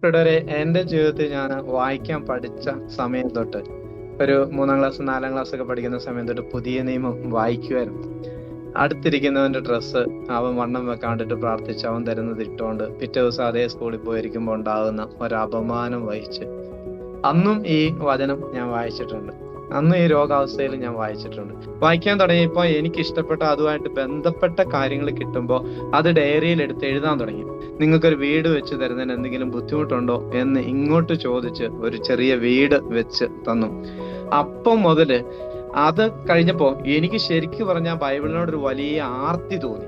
തുടരെ എൻ്റെ ജീവിതത്തിൽ ഞാൻ വായിക്കാൻ പഠിച്ച സമയം തൊട്ട് ഒരു 3-ാം ക്ലാസ് 4-ാം ക്ലാസ് ഒക്കെ പഠിക്കുന്ന സമയം തൊട്ട് പുതിയ നിയമം വായിക്കുമായിരുന്നു. അടുത്തിരിക്കുന്നവന്റെ ഡ്രസ്സ് അവൻ വണ്ണം വെക്കാണ്ടിട്ട് പ്രാർത്ഥിച്ച് അവൻ തരുന്നത് ഇട്ടുകൊണ്ട് പിറ്റേ ദിവസം അതേ സ്കൂളിൽ പോയിരിക്കുമ്പോൾ ഉണ്ടാകുന്ന ഒരു അപമാനം വഹിച്ച് അന്നും ഈ വചനം ഞാൻ വായിച്ചിട്ടുണ്ട്. അന്ന് ഈ രോഗാവസ്ഥയിൽ ഞാൻ വായിച്ചിട്ടുണ്ട്. വായിക്കാൻ തുടങ്ങിയപ്പോൾ എനിക്ക് ഇഷ്ടപ്പെട്ട അതുമായിട്ട് ബന്ധപ്പെട്ട കാര്യങ്ങൾ കിട്ടുമ്പോൾ അത് ഡയറിയിൽ എടുത്ത് എഴുതാൻ തുടങ്ങി. നിങ്ങൾക്കൊരു വീട് വെച്ച് തരുന്നതിന് എന്തെങ്കിലും ബുദ്ധിമുട്ടുണ്ടോ എന്ന് ഇങ്ങോട്ട് ചോദിച്ച് ഒരു ചെറിയ വീട് വെച്ച് തന്നു. അപ്പം മുതല് അത് കഴിഞ്ഞപ്പോ എനിക്ക് ശരിക്കും പറഞ്ഞാൽ ബൈബിളിനോടൊരു വലിയ ആർത്തി തോന്നി.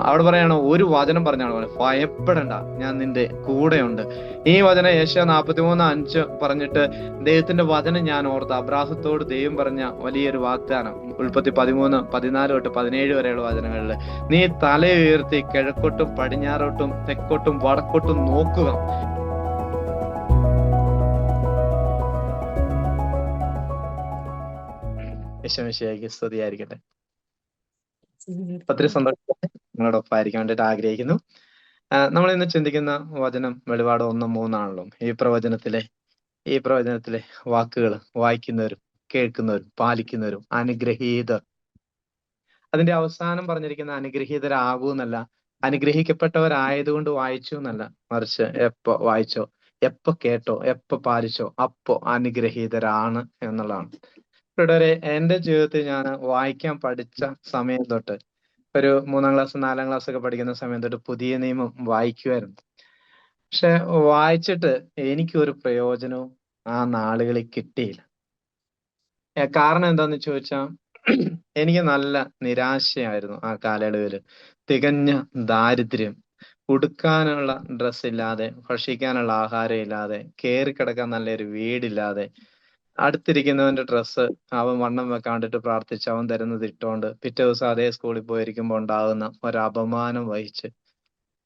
അവിടെ പറയാണ്, ഒരു വചനം പറഞ്ഞാണ് ഭയപ്പെടണ്ട, ഞാൻ നിന്റെ കൂടെയുണ്ട്. ഈ വചനം ഏഷ്യ 43:5 പറഞ്ഞിട്ട് ദൈവത്തിന്റെ വചനം ഞാൻ ഓർത്ത് അബ്രാഹത്തോട് ദൈവം പറഞ്ഞ വലിയൊരു വാഗ്ദാനം. ഉൽപ്പത്തി 13:14-17 വരെയുള്ള വചനങ്ങളിൽ നീ തല ഉയർത്തി കിഴക്കോട്ടും പടിഞ്ഞാറോട്ടും തെക്കോട്ടും വടക്കോട്ടും നോക്കുക. യേശുമിശിഹായ്ക്ക് സ്തുതിയായിരിക്കട്ടെ. ഒത്തിരി സന്തോഷം നിങ്ങളോടൊപ്പം ആയിരിക്കാൻ വേണ്ടിയിട്ട് ആഗ്രഹിക്കുന്നു. നമ്മൾ ഇന്ന് ചിന്തിക്കുന്ന വചനം വെളിപാട് 1:3 ഈ പ്രവചനത്തിലെ വാക്കുകൾ വായിക്കുന്നവരും കേൾക്കുന്നവരും പാലിക്കുന്നവരും അനുഗ്രഹീതർ. അതിന്റെ അവസാനം പറഞ്ഞിരിക്കുന്ന അനുഗ്രഹീതരാകൂ എന്നല്ല, അനുഗ്രഹിക്കപ്പെട്ടവരായതുകൊണ്ട് വായിച്ചു എന്നല്ല, മറിച്ച് എപ്പോ വായിച്ചോ, എപ്പോ കേട്ടോ, എപ്പോ പാലിച്ചോ അപ്പോ അനുഗ്രഹീതരാണ് എന്നുള്ളതാണ്. ഇവിടെ എൻ്റെ ജീവിതത്തിൽ ഞാൻ വായിക്കാൻ പഠിച്ച സമയം തൊട്ട് ഒരു 3-ാം ക്ലാസ് 4-ാം ക്ലാസ് ഒക്കെ പഠിക്കുന്ന സമയം തൊട്ട് പുതിയ നിയമം വായിക്കുമായിരുന്നു. പക്ഷെ വായിച്ചിട്ട് എനിക്കൊരു പ്രയോജനവും ആ നാളുകളിൽ കിട്ടിയില്ല. കാരണം എന്താന്ന് ചോദിച്ചാൽ എനിക്ക് നല്ല നിരാശയായിരുന്നു ആ കാലയളവിൽ. തികഞ്ഞ ദാരിദ്ര്യം, ഉടുക്കാനുള്ള ഡ്രസ്സ് ഇല്ലാതെ, ഭക്ഷിക്കാനുള്ള ആഹാരം ഇല്ലാതെ, കിടക്കാൻ നല്ലൊരു വീടില്ലാതെ, അടുത്തിരിക്കുന്നവന്റെ ഡ്രസ്സ് അവൻ വണ്ണം വെക്കാണ്ടിട്ട് പ്രാർത്ഥിച്ച് അവൻ തരുന്നത് ഇട്ടുകൊണ്ട് പിറ്റേ ദിവസം അതേ സ്കൂളിൽ പോയിരിക്കുമ്പോൾ ഉണ്ടാകുന്ന ഒരു അപമാനം വഹിച്ച്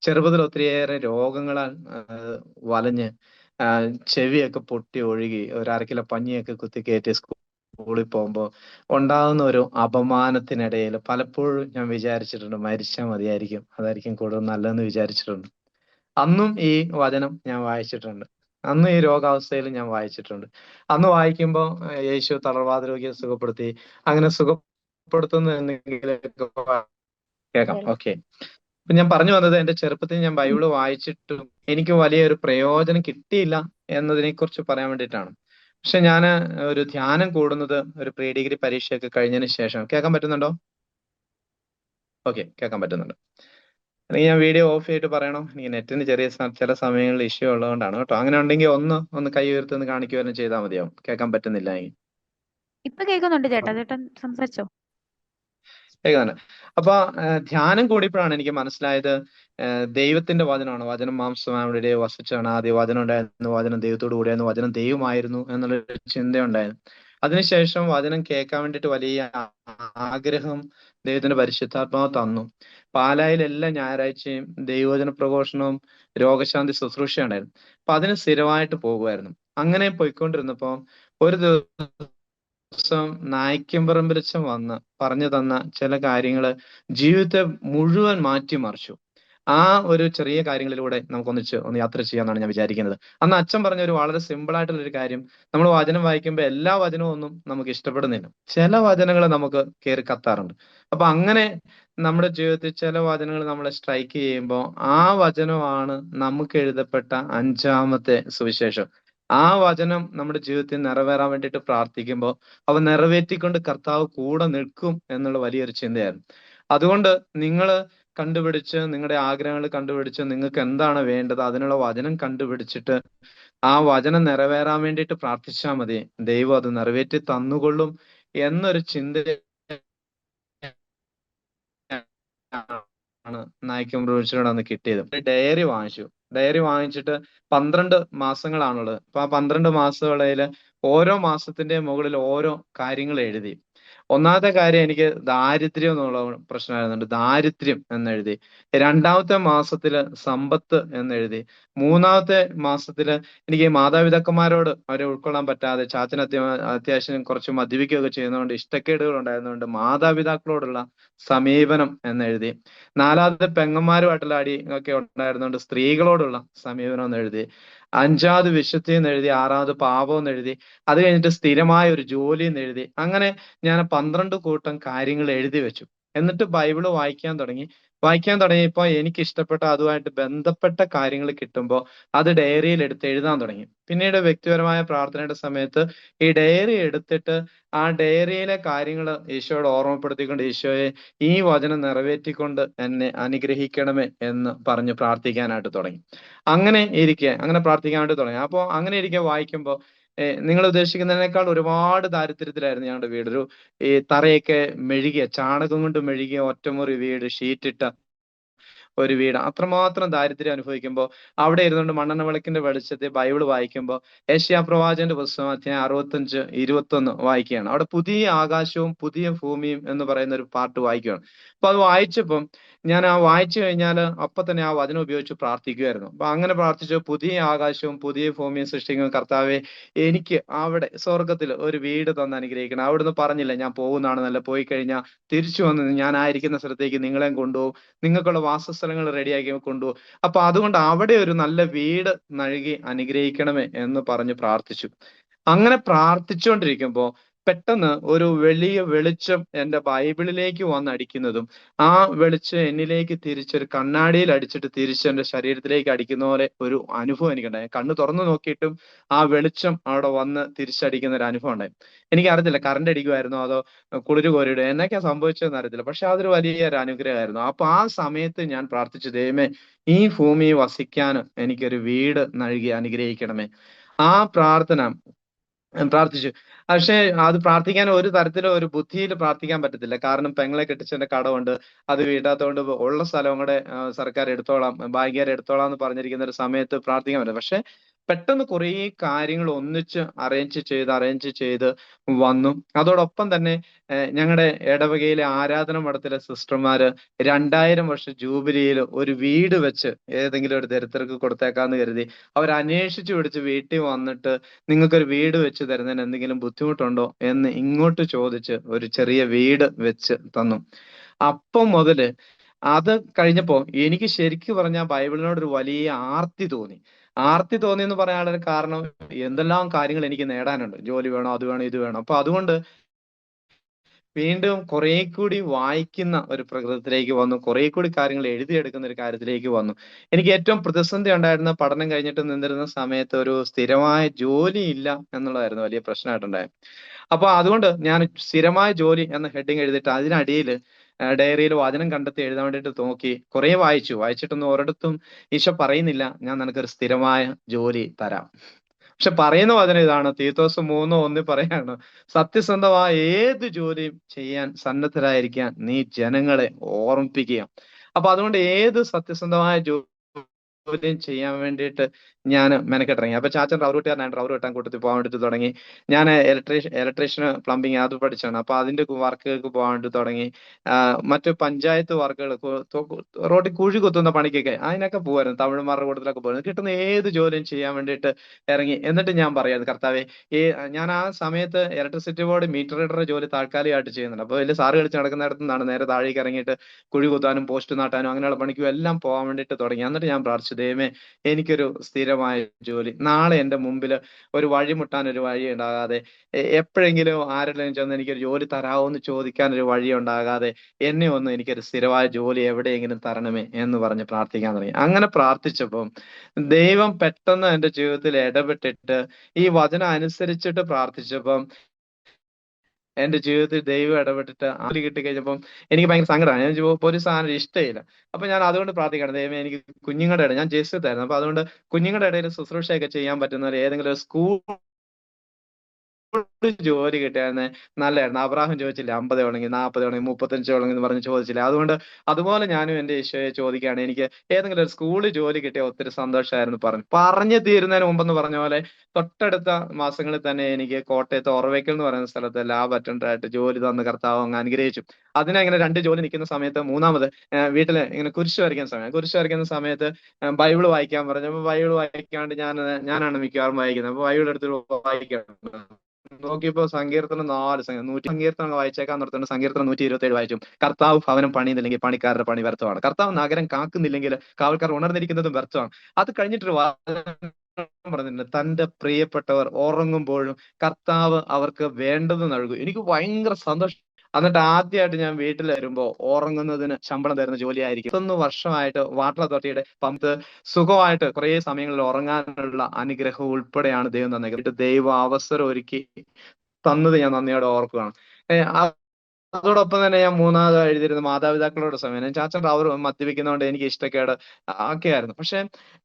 ചെറുപ്പത്തിൽ ഒത്തിരിയേറെ രോഗങ്ങളാൽ വലഞ്ഞ് ചെവിയൊക്കെ പൊട്ടി ഒഴുകി ഒരു 1/2 കിലോ പഞ്ഞിയൊക്കെ കുത്തി കയറ്റി സ്കൂളിൽ പോകുമ്പോൾ ഉണ്ടാകുന്ന ഒരു അപമാനത്തിനിടയിൽ പലപ്പോഴും ഞാൻ വിചാരിച്ചിട്ടുണ്ട് മരിച്ചാൽ മതിയായിരിക്കും, അതായിരിക്കും കൂടുതൽ നല്ലതെന്ന് വിചാരിച്ചിട്ടുണ്ട്. അന്നും ഈ വചനം ഞാൻ വായിച്ചിട്ടുണ്ട്. അന്ന് ഈ രോഗാവസ്ഥയിൽ ഞാൻ വായിച്ചിട്ടുണ്ട്. അന്ന് വായിക്കുമ്പോൾ യേശു തളർവാദ രോഗിയെ സുഖപ്പെടുത്തി, അങ്ങനെ സുഖപ്പെടുത്തുന്ന എന്തെങ്കിലുമൊക്കെ കേൾക്കാം. ഓക്കെ, അപ്പൊ ഞാൻ പറഞ്ഞു വന്നത് എന്റെ ചെറുപ്പത്തിൽ ഞാൻ ബൈബിള് വായിച്ചിട്ടും എനിക്ക് വലിയൊരു പ്രയോജനം കിട്ടിയില്ല എന്നതിനെ കുറിച്ച് പറയാൻ വേണ്ടിയിട്ടാണ്. പക്ഷെ ഞാൻ ഒരു ധ്യാനം കൂടുന്നത് ഒരു പ്രീ ഡിഗ്രി പരീക്ഷയൊക്കെ കഴിഞ്ഞതിന് ശേഷം. കേൾക്കാൻ പറ്റുന്നുണ്ടോ? ഓക്കെ, കേൾക്കാൻ പറ്റുന്നുണ്ട്. അല്ലെങ്കിൽ ഞാൻ വീഡിയോ ഓഫ് ചെയ്തിട്ട് പറയണോ? എനിക്ക് നെറ്റിന് ചില സമയങ്ങളിൽ ഇഷ്യൂ ഉള്ളതുകൊണ്ടാണ് കേട്ടോ. അങ്ങനെ ഉണ്ടെങ്കിൽ ഒന്ന് കൈ ഉയർത്തുന്ന കാണിക്കുവാനും ചെയ്താൽ മതിയാവും. കേൾക്കാൻ പറ്റുന്നില്ല എങ്കിൽ. ഇപ്പൊ കേൾക്കുന്നുണ്ട് ചേട്ടാ, ചേട്ടൻ സംസാരിച്ചോ. കേൾക്കുന്നുണ്ട്. അപ്പൊ ധ്യാനം കൂടിയപ്പോഴാണ് എനിക്ക് മനസ്സിലായത് ദൈവത്തിന്റെ വചനമാണ്. വചനം മാംസമാവിടെ വസിച്ചാണ്. ആദ്യം വചനം ഉണ്ടായിരുന്നു, വചനം ദൈവത്തോടു കൂടിയായിരുന്നു, വചനം ദൈവമായിരുന്നു എന്നുള്ളൊരു ചിന്തയുണ്ടായിരുന്നു. അതിനുശേഷം വചനം കേൾക്കാൻ വേണ്ടിയിട്ട് വലിയ ആഗ്രഹം ദൈവത്തിന്റെ പരിശുദ്ധാത്മാവ് തന്നു. പാലായിൽ എല്ലാ ഞായറാഴ്ചയും ദൈവവചന പ്രഘോഷണവും രോഗശാന്തി ശുശ്രൂഷ ഉണ്ടായിരുന്നു. അപ്പൊ അതിന് സ്ഥിരമായിട്ട് പോകുമായിരുന്നു. അങ്ങനെ പോയിക്കൊണ്ടിരുന്നപ്പോ ഒരു ദിവസം നായ്ക്കമ്പറമ്പിലച്ചൻ വന്ന് പറഞ്ഞു തന്ന ചില കാര്യങ്ങള് ജീവിതത്തെ മുഴുവൻ മാറ്റിമറിച്ചു. ആ ഒരു ചെറിയ കാര്യങ്ങളിലൂടെ ഒന്ന് യാത്ര ചെയ്യാന്നാണ് ഞാൻ വിചാരിക്കുന്നത്. അന്ന് അച്ഛൻ പറഞ്ഞ ഒരു വളരെ സിമ്പിൾ ആയിട്ടുള്ള ഒരു കാര്യം, നമ്മൾ വചനം വായിക്കുമ്പോൾ എല്ലാ വചനവും ഒന്നും നമുക്ക് ഇഷ്ടപ്പെടുന്നില്ല. ചില വചനങ്ങൾ നമുക്ക് കയറി കത്താറുണ്ട്. അപ്പൊ അങ്ങനെ നമ്മുടെ ജീവിതത്തിൽ ചില വചനങ്ങൾ നമ്മളെ സ്ട്രൈക്ക് ചെയ്യുമ്പോൾ ആ വചനമാണ് നമുക്ക് എഴുതപ്പെട്ട 5ാമത്തെ സുവിശേഷം. ആ വചനം നമ്മുടെ ജീവിതത്തിൽ നിറവേറാൻ വേണ്ടിയിട്ട് പ്രാർത്ഥിക്കുമ്പോൾ അവ നിറവേറ്റിക്കൊണ്ട് കർത്താവ് കൂടെ നിൽക്കും എന്നുള്ള വലിയൊരു ചിന്തയായിരുന്നു. അതുകൊണ്ട് നിങ്ങൾ കണ്ടുപിടിച്ച്, നിങ്ങളുടെ ആഗ്രഹങ്ങൾ കണ്ടുപിടിച്ച്, നിങ്ങൾക്ക് എന്താണ് വേണ്ടത് അതിനുള്ള വചനം കണ്ടുപിടിച്ചിട്ട് ആ വചനം നിറവേറാൻ വേണ്ടിയിട്ട് പ്രാർത്ഥിച്ചാൽ മതി. ദൈവം അത് നിറവേറ്റി തന്നുകൊള്ളും എന്നൊരു ചിന്തയാണ് നായിക്കം പ്രൊവിൻസിനോട് അന്ന് കിട്ടിയത്. ഡയറി വാങ്ങിച്ചു. ഡയറി വാങ്ങിച്ചിട്ട് 12 മാസങ്ങളാണുള്ളത്. അപ്പൊ ആ 12 മാസങ്ങളിൽ ഓരോ മാസത്തിന്റെ മുകളിൽ ഓരോ കാര്യങ്ങൾ എഴുതി. ഒന്നാമത്തെ കാര്യം എനിക്ക് ദാരിദ്ര്യം എന്നുള്ള പ്രശ്നമായിരുന്നുണ്ട്. ദാരിദ്ര്യം എന്നെഴുതി. 2ാമത്തെ മാസത്തില് സമ്പത്ത് എന്നെഴുതി. മൂന്നാമത്തെ മാസത്തില് എനിക്ക് മാതാപിതാക്കന്മാരോട് അവരെ ഉൾക്കൊള്ളാൻ പറ്റാതെ, ചാച്ചന് അത്യാവശ്യം കുറച്ച് മദ്യപിക്കുകയൊക്കെ ചെയ്യുന്നതുകൊണ്ട് ഇഷ്ടക്കേടുകൾ ഉണ്ടായിരുന്നതുകൊണ്ട് മാതാപിതാക്കളോടുള്ള സമീപനം എന്നെഴുതി. നാലാമത്തെ പെങ്ങന്മാരുമായിട്ടുള്ള അടി ഒക്കെ ഉണ്ടായിരുന്നതുകൊണ്ട് സ്ത്രീകളോടുള്ള സമീപനം എന്ന് എഴുതി. അഞ്ചാമത് വിശുദ്ധി എന്ന് എഴുതി. ആറാമത് പാപം എന്ന് എഴുതി. അത് കഴിഞ്ഞിട്ട് സ്ഥിരമായ ഒരു ജോലി എന്ന് എഴുതി. അങ്ങനെ ഞാൻ 12 കൂട്ടം കാര്യങ്ങൾ എഴുതി വെച്ചു. എന്നിട്ട് ബൈബിള് വായിക്കാൻ തുടങ്ങിയപ്പോൾ എനിക്ക് ഇഷ്ടപ്പെട്ട അതുമായിട്ട് ബന്ധപ്പെട്ട കാര്യങ്ങൾ കിട്ടുമ്പോൾ അത് ഡയറിയിൽ എടുത്ത് എഴുതാൻ തുടങ്ങി. പിന്നീട് വ്യക്തിപരമായ പ്രാർത്ഥനയുടെ സമയത്ത് ഈ ഡയറി എടുത്തിട്ട് ആ ഡയറിയിലെ കാര്യങ്ങൾ ഈശോയോട് ഓർമ്മപ്പെടുത്തിക്കൊണ്ട്, ഈശോയെ ഈ വചനം നിറവേറ്റിക്കൊണ്ട് എന്നെ അനുഗ്രഹിക്കണമേ എന്ന് പറഞ്ഞ് പ്രാർത്ഥിക്കാനായിട്ട് തുടങ്ങി. അങ്ങനെ പ്രാർത്ഥിക്കാനായിട്ട് തുടങ്ങി. അപ്പോൾ അങ്ങനെ ഇരിക്കെ വായിക്കുമ്പോൾ നിങ്ങൾ ഉദ്ദേശിക്കുന്നതിനേക്കാൾ ഒരുപാട് ദാരിദ്ര്യത്തിലായിരുന്നു ഞങ്ങളുടെ വീട്. ഈ തറയൊക്കെ മെഴുകിയ, ചാണകം കൊണ്ട് മെഴുകിയ ഒറ്റമുറി വീട്, ഷീറ്റിട്ട ഒരു വീട്. അത്രമാത്രം ദാരിദ്ര്യം അനുഭവിക്കുമ്പോൾ അവിടെ ഇരുന്നുകൊണ്ട് മണ്ണെണ്ണ വിളക്കിന്റെ വെളിച്ചത്തിൽ ബൈബിൾ വായിക്കുമ്പോൾ യേശയ്യാ പ്രവാചകന്റെ പുസ്തകം അധ്യായം 65:21 വായിക്കുകയാണ്. അവിടെ പുതിയ ആകാശവും പുതിയ ഭൂമിയും എന്ന് പറയുന്ന ഒരു പാർട്ട് വായിക്കുകയാണ്. അപ്പൊ അത് വായിച്ചപ്പം ഞാൻ വായിച്ചു കഴിഞ്ഞാൽ അപ്പൊ തന്നെ ആ വചനം ഉപയോഗിച്ച് പ്രാർത്ഥിക്കുമായിരുന്നു. അപ്പൊ അങ്ങനെ പ്രാർത്ഥിച്ചു, പുതിയ ആകാശവും പുതിയ ഭൂമിയും സൃഷ്ടിക്കുന്ന കർത്താവെ, എനിക്ക് അവിടെ സ്വർഗത്തിൽ ഒരു വീട് തന്ന് അനുഗ്രഹിക്കണം. അവിടുന്ന് പറഞ്ഞില്ല ഞാൻ പോകുന്നതാണെന്നല്ല, പോയി കഴിഞ്ഞാൽ തിരിച്ചു വന്ന് ഞാൻ ആയിരിക്കുന്ന സ്ഥലത്തേക്ക് നിങ്ങളെയും കൊണ്ടുപോകും, നിങ്ങൾക്കുള്ള വാസസ്ഥലങ്ങൾ റെഡിയാക്കി കൊണ്ടുപോകും. അപ്പൊ അതുകൊണ്ട് അവിടെ ഒരു നല്ല വീട് നൽകി അനുഗ്രഹിക്കണമേ എന്ന് പറഞ്ഞ് പ്രാർത്ഥിച്ചു. അങ്ങനെ പ്രാർത്ഥിച്ചുകൊണ്ടിരിക്കുമ്പോ പെട്ടെന്ന് ഒരു വലിയ വെളിച്ചം എന്റെ ബൈബിളിലേക്ക് വന്നടിക്കുന്നതും, ആ വെളിച്ചം എന്നിലേക്ക് തിരിച്ചൊരു കണ്ണാടിയിൽ അടിച്ചിട്ട് തിരിച്ച് എന്റെ ശരീരത്തിലേക്ക് അടിക്കുന്ന പോലെ ഒരു അനുഭവം എനിക്കുണ്ടായി. കണ്ണ് തുറന്നു നോക്കിയിട്ടും ആ വെളിച്ചം അവിടെ വന്ന് തിരിച്ചടിക്കുന്ന ഒരു അനുഭവം ഉണ്ടായി. എനിക്കറിയത്തില്ല കറണ്ട് അടിക്കുമായിരുന്നോ അതോ കുളിര് കോരിയിടുക എന്നൊക്കെയാ സംഭവിച്ചതെന്ന് അറിയത്തില്ല. പക്ഷെ അതൊരു വലിയൊരു അനുഗ്രഹമായിരുന്നു. അപ്പൊ ആ സമയത്ത് ഞാൻ പ്രാർത്ഥിച്ചു, ദൈവമേ ഈ ഭൂമിയിൽ വസിക്കാൻ എനിക്കൊരു വീട് നൽകി അനുഗ്രഹിക്കണമേ. ആ പ്രാർത്ഥന പ്രാർത്ഥിച്ചു. പക്ഷേ അത് പ്രാർത്ഥിക്കാൻ ഒരു തരത്തിലും ഒരു ബുദ്ധിയിൽ പ്രാർത്ഥിക്കാൻ പറ്റത്തില്ല. കാരണം പെങ്ങളെ കെട്ടിച്ചതിന്റെ കടമുണ്ട്, അത് വീട്ടാത്തതുകൊണ്ട് ഉള്ള സ്ഥലവും കൂടെ സർക്കാർ എടുത്തോളാം, ബാങ്കുകാർ എടുത്തോളാം എന്ന് പറഞ്ഞിരിക്കുന്ന ഒരു സമയത്ത് പ്രാർത്ഥിക്കാൻ പറ്റില്ല. പക്ഷെ പെട്ടെന്ന് കുറേ കാര്യങ്ങൾ ഒന്നിച്ച് അറേഞ്ച് ചെയ്ത് വന്നു. അതോടൊപ്പം തന്നെ ഞങ്ങളുടെ ഇടവകയിലെ ആരാധന മഠത്തിലെ സിസ്റ്റർമാര് 2000 വർഷ ജൂബിലിയിൽ ഒരു വീട് വെച്ച് ഏതെങ്കിലും ഒരു ദരിദ്രർക്ക് കൊടുത്തേക്കാന്ന് കരുതി അവർ അന്വേഷിച്ചു പിടിച്ച് വീട്ടിൽ വന്നിട്ട് നിങ്ങൾക്കൊരു വീട് വെച്ച് തരുന്നതിന് എന്തെങ്കിലും ബുദ്ധിമുട്ടുണ്ടോ എന്ന് ഇങ്ങോട്ട് ചോദിച്ച് ഒരു ചെറിയ വീട് വെച്ച് തന്നു. അപ്പം മുതല് അത് കഴിഞ്ഞപ്പോ എനിക്ക് ശരിക്കും പറഞ്ഞാൽ ബൈബിളിനോട് ഒരു വലിയ ആർത്തി തോന്നി എന്ന് പറയാനുള്ള ഒരു കാരണം, എന്തെല്ലാം കാര്യങ്ങൾ എനിക്ക് നേടാനുണ്ട്, ജോലി വേണോ, അത് വേണോ, ഇത് വേണം. അപ്പൊ അതുകൊണ്ട് വീണ്ടും കുറെ കൂടി വായിക്കുന്ന ഒരു പ്രകൃതത്തിലേക്ക് വന്നു, കുറെ കൂടി കാര്യങ്ങൾ എഴുതിയെടുക്കുന്ന ഒരു കാര്യത്തിലേക്ക് വന്നു. എനിക്ക് ഏറ്റവും പ്രതിസന്ധി ഉണ്ടായിരുന്ന പഠനം കഴിഞ്ഞിട്ട് നിന്നിരുന്ന സമയത്ത് ഒരു സ്ഥിരമായ ജോലി ഇല്ല എന്നുള്ളതായിരുന്നു വലിയ പ്രശ്നമായിട്ടുണ്ടായത്. അപ്പൊ അതുകൊണ്ട് ഞാൻ സ്ഥിരമായ ജോലി എന്ന ഹെഡിങ് എഴുതിയിട്ട് അതിനടിയിൽ ഡയറിയിൽ വചനം കണ്ടെത്തി എഴുതാൻ വേണ്ടിയിട്ട് നോക്കി. കുറെ വായിച്ചിട്ടൊന്നും ഒരിടത്തും ഈശോ പറയുന്നില്ല ഞാൻ നിനക്കൊരു സ്ഥിരമായ ജോലി തരാം. പക്ഷെ പറയുന്ന വചനം ഇതാണ്, തീത്തോസ് 3:1 പറയാണ്, സത്യസന്ധമായ ഏത് ജോലിയും ചെയ്യാൻ സന്നദ്ധരായിരിക്കാൻ നീ ജനങ്ങളെ ഓർമ്മിപ്പിക്കുക. അപ്പൊ അതുകൊണ്ട് ഏത് സത്യസന്ധമായ ജോലിയും ചെയ്യാൻ വേണ്ടിയിട്ട് ഞാൻ മെനക്കെട്ടിറങ്ങി. അപ്പൊ ചാച്ചൻ റബ്ബർ വെട്ടുകാരനായിട്ട് റബ്ബർ വെട്ടാൻ കൂട്ടത്തിൽ പോകാൻ വേണ്ടി തുടങ്ങി. ഞാൻ ഇലക്ട്രീഷ്യന് പ്ലംബിങ് അത് പഠിച്ചാണ്. അപ്പൊ അതിന്റെ വർക്കുകൾക്ക് പോകാൻ വേണ്ടി തുടങ്ങി. മറ്റു പഞ്ചായത്ത് വർക്കുകൾ, റോഡിൽ കുഴി കുത്തുന്ന പണിക്കൊക്കെ അതിനൊക്കെ പോകുമായിരുന്നു. തമിഴന്മാരുടെ കൂട്ടത്തിലൊക്കെ പോകുന്നത്. കിട്ടുന്ന ഏത് ജോലിയും ചെയ്യാൻ വേണ്ടിയിട്ട് ഇറങ്ങി. എന്നിട്ട് ഞാൻ പറയാം, കർത്താവേ, ഞാൻ ആ സമയത്ത് ഇലക്ട്രിസിറ്റി ബോർഡ് മീറ്റർ റീഡറുടെ ജോലി താൽക്കാലികമായിട്ട് ചെയ്യുന്നുണ്ട്. അപ്പൊ വലിയ സാറ് കളിച്ച് നടക്കുന്നിടത്തു നിന്നാണ് നേരെ താഴേക്ക് ഇറങ്ങിയിട്ട് കുഴി കുത്താനും പോസ്റ്റ് നാട്ടാനും അങ്ങനെയുള്ള പണിക്കും എല്ലാം പോകാൻ വേണ്ടിയിട്ട് തുടങ്ങി. എന്നിട്ട് ഞാൻ പ്രാർത്ഥിച്ചു, ദൈവമേ എനിക്കൊരു സ്ഥിരമായ ജോലി, നാളെ എന്റെ മുമ്പിൽ ഒരു വഴിമുട്ടാൻ ഒരു വഴി ഉണ്ടാകാതെ, എപ്പോഴെങ്കിലും ആരെങ്കിലും ചെന്ന് എനിക്കൊരു ജോലി തരാമോ എന്ന് ചോദിക്കാൻ ഒരു വഴി ഉണ്ടാകാതെ, എനിക്കൊരു സ്ഥിരമായ ജോലി എവിടെയെങ്കിലും തരണമേ എന്ന് പറഞ്ഞ് പ്രാർത്ഥിക്കാൻ തുടങ്ങി. അങ്ങനെ പ്രാർത്ഥിച്ചപ്പം ദൈവം പെട്ടെന്ന് എന്റെ ജീവിതത്തിൽ ഇടപെട്ടിട്ട് ഈ വചനം അനുസരിച്ചിട്ട് പ്രാർത്ഥിച്ചപ്പം എന്റെ ജീവിതത്തിൽ ദൈവം ഇടപെട്ടിട്ട് ജോലി കിട്ടി കഴിഞ്ഞപ്പം എനിക്ക് ഭയങ്കര സങ്കടമാണ്. ഞാൻ ഒരു സാധനം ഇഷ്ടമില്ല. അപ്പൊ ഞാൻ അതുകൊണ്ട് പ്രാർത്ഥിക്കണം, ദൈവമേ എനിക്ക് കുഞ്ഞുങ്ങളുടെ ഇടയിൽ, ഞാൻ ജെസ്യൂത്തായിരുന്നു, അപ്പൊ അതുകൊണ്ട് കുഞ്ഞുങ്ങളുടെ ഇടയിൽ ശുശ്രൂഷയൊക്കെ ചെയ്യാൻ പറ്റുന്ന ഏതെങ്കിലും ഒരു സ്കൂൾ ജോലി കിട്ടിയായിരുന്നെ നല്ലതായിരുന്നു. അബ്രാഹാം ചോദിച്ചില്ല 50 വേണമെങ്കിൽ 40 വേണമെങ്കിൽ 35 വേണമെങ്കിൽ എന്ന് പറഞ്ഞ് ചോദിച്ചില്ല. അതുകൊണ്ട് അതുപോലെ ഞാനും എന്റെ ഈശോയെ ചോദിക്കുകയാണ്, എനിക്ക് ഏതെങ്കിലും ഒരു സ്കൂളിൽ ജോലി കിട്ടിയ ഒത്തിരി സന്തോഷമായിരുന്നു പറഞ്ഞു തീരുന്നതിന് മുമ്പെന്ന് പറഞ്ഞ പോലെ തൊട്ടടുത്ത മാസങ്ങളിൽ തന്നെ എനിക്ക് കോട്ടയത്ത് ഒറവേക്കൽ എന്ന് പറയുന്ന സ്ഥലത്ത് ലാബ് അറ്റൻഡർ ആയിട്ട് ജോലി തന്ന് കർത്താവ് അങ്ങ് അനുഗ്രഹിച്ചു. അതിനങ്ങനെ 2 ജോലി നിൽക്കുന്ന സമയത്ത് മൂന്നാമത് വീട്ടില് ഇങ്ങനെ കുരിശ് വരയ്ക്കുന്ന സമയം, കുരിശ് വരയ്ക്കുന്ന സമയത്ത് ബൈബിള് വായിക്കാൻ പറഞ്ഞു. അപ്പൊ ബൈബിള് വായിക്കാണ്ട് ഞാനാണ് മിക്കവാറും വായിക്കുന്നത്. അപ്പൊ ബൈബിൾ എടുത്ത് വായിക്കണം, നോക്കിയപ്പോ സങ്കീർത്തനം 100 സങ്കീർത്തനങ്ങൾ വായിച്ചേക്കാൻ നിർത്തുന്നുണ്ട്. സങ്കീർത്തനം 127 വായിച്ചു. കർത്താവ് ഭവനം പണിയുന്നില്ലെങ്കിൽ പണിക്കാരുടെ പണി വ്യർത്ഥമാണ്. കർത്താവ് നഗരം കാക്കുന്നില്ലെങ്കിൽ കാവൽക്കാർ ഉണർന്നിരിക്കുന്നതും വ്യർത്ഥമാണ്. അത് കഴിഞ്ഞിട്ടൊരു പറഞ്ഞിട്ടുണ്ട്, തന്റെ പ്രിയപ്പെട്ടവർ ഉറങ്ങുമ്പോഴും കർത്താവ് അവർക്ക് വേണ്ടത് നൽകും. എനിക്ക് ഭയങ്കര സന്തോഷം. എന്നിട്ട് ആദ്യമായിട്ട് ഞാൻ വീട്ടിൽ വരുമ്പോ ഉറങ്ങുന്നതിന് ശമ്പളം തരുന്ന ജോലിയായിരിക്കും. 1 വർഷമായിട്ട് വാട്ടർ അതോറിറ്റിയുടെ പമ്പ് സുഖമായിട്ട് കുറെ സമയങ്ങളിൽ ഉറങ്ങാനുള്ള അനുഗ്രഹം ഉൾപ്പെടെയാണ് ദൈവം തന്നെ ദൈവം അവസരം ഒരുക്കി തന്നത് ഞാൻ നന്ദിയോടെ ഓർക്കുകയാണ്. അതോടൊപ്പം തന്നെ ഞാൻ മൂന്നാമത് എഴുതിയിരുന്ന മാതാപിതാക്കളോട് സമയം ചാച്ചൻ്റെ അവർ മദ്യപിക്കുന്നതുകൊണ്ട് എനിക്ക് ഇഷ്ടക്കേട് ഒക്കെയായിരുന്നു. പക്ഷെ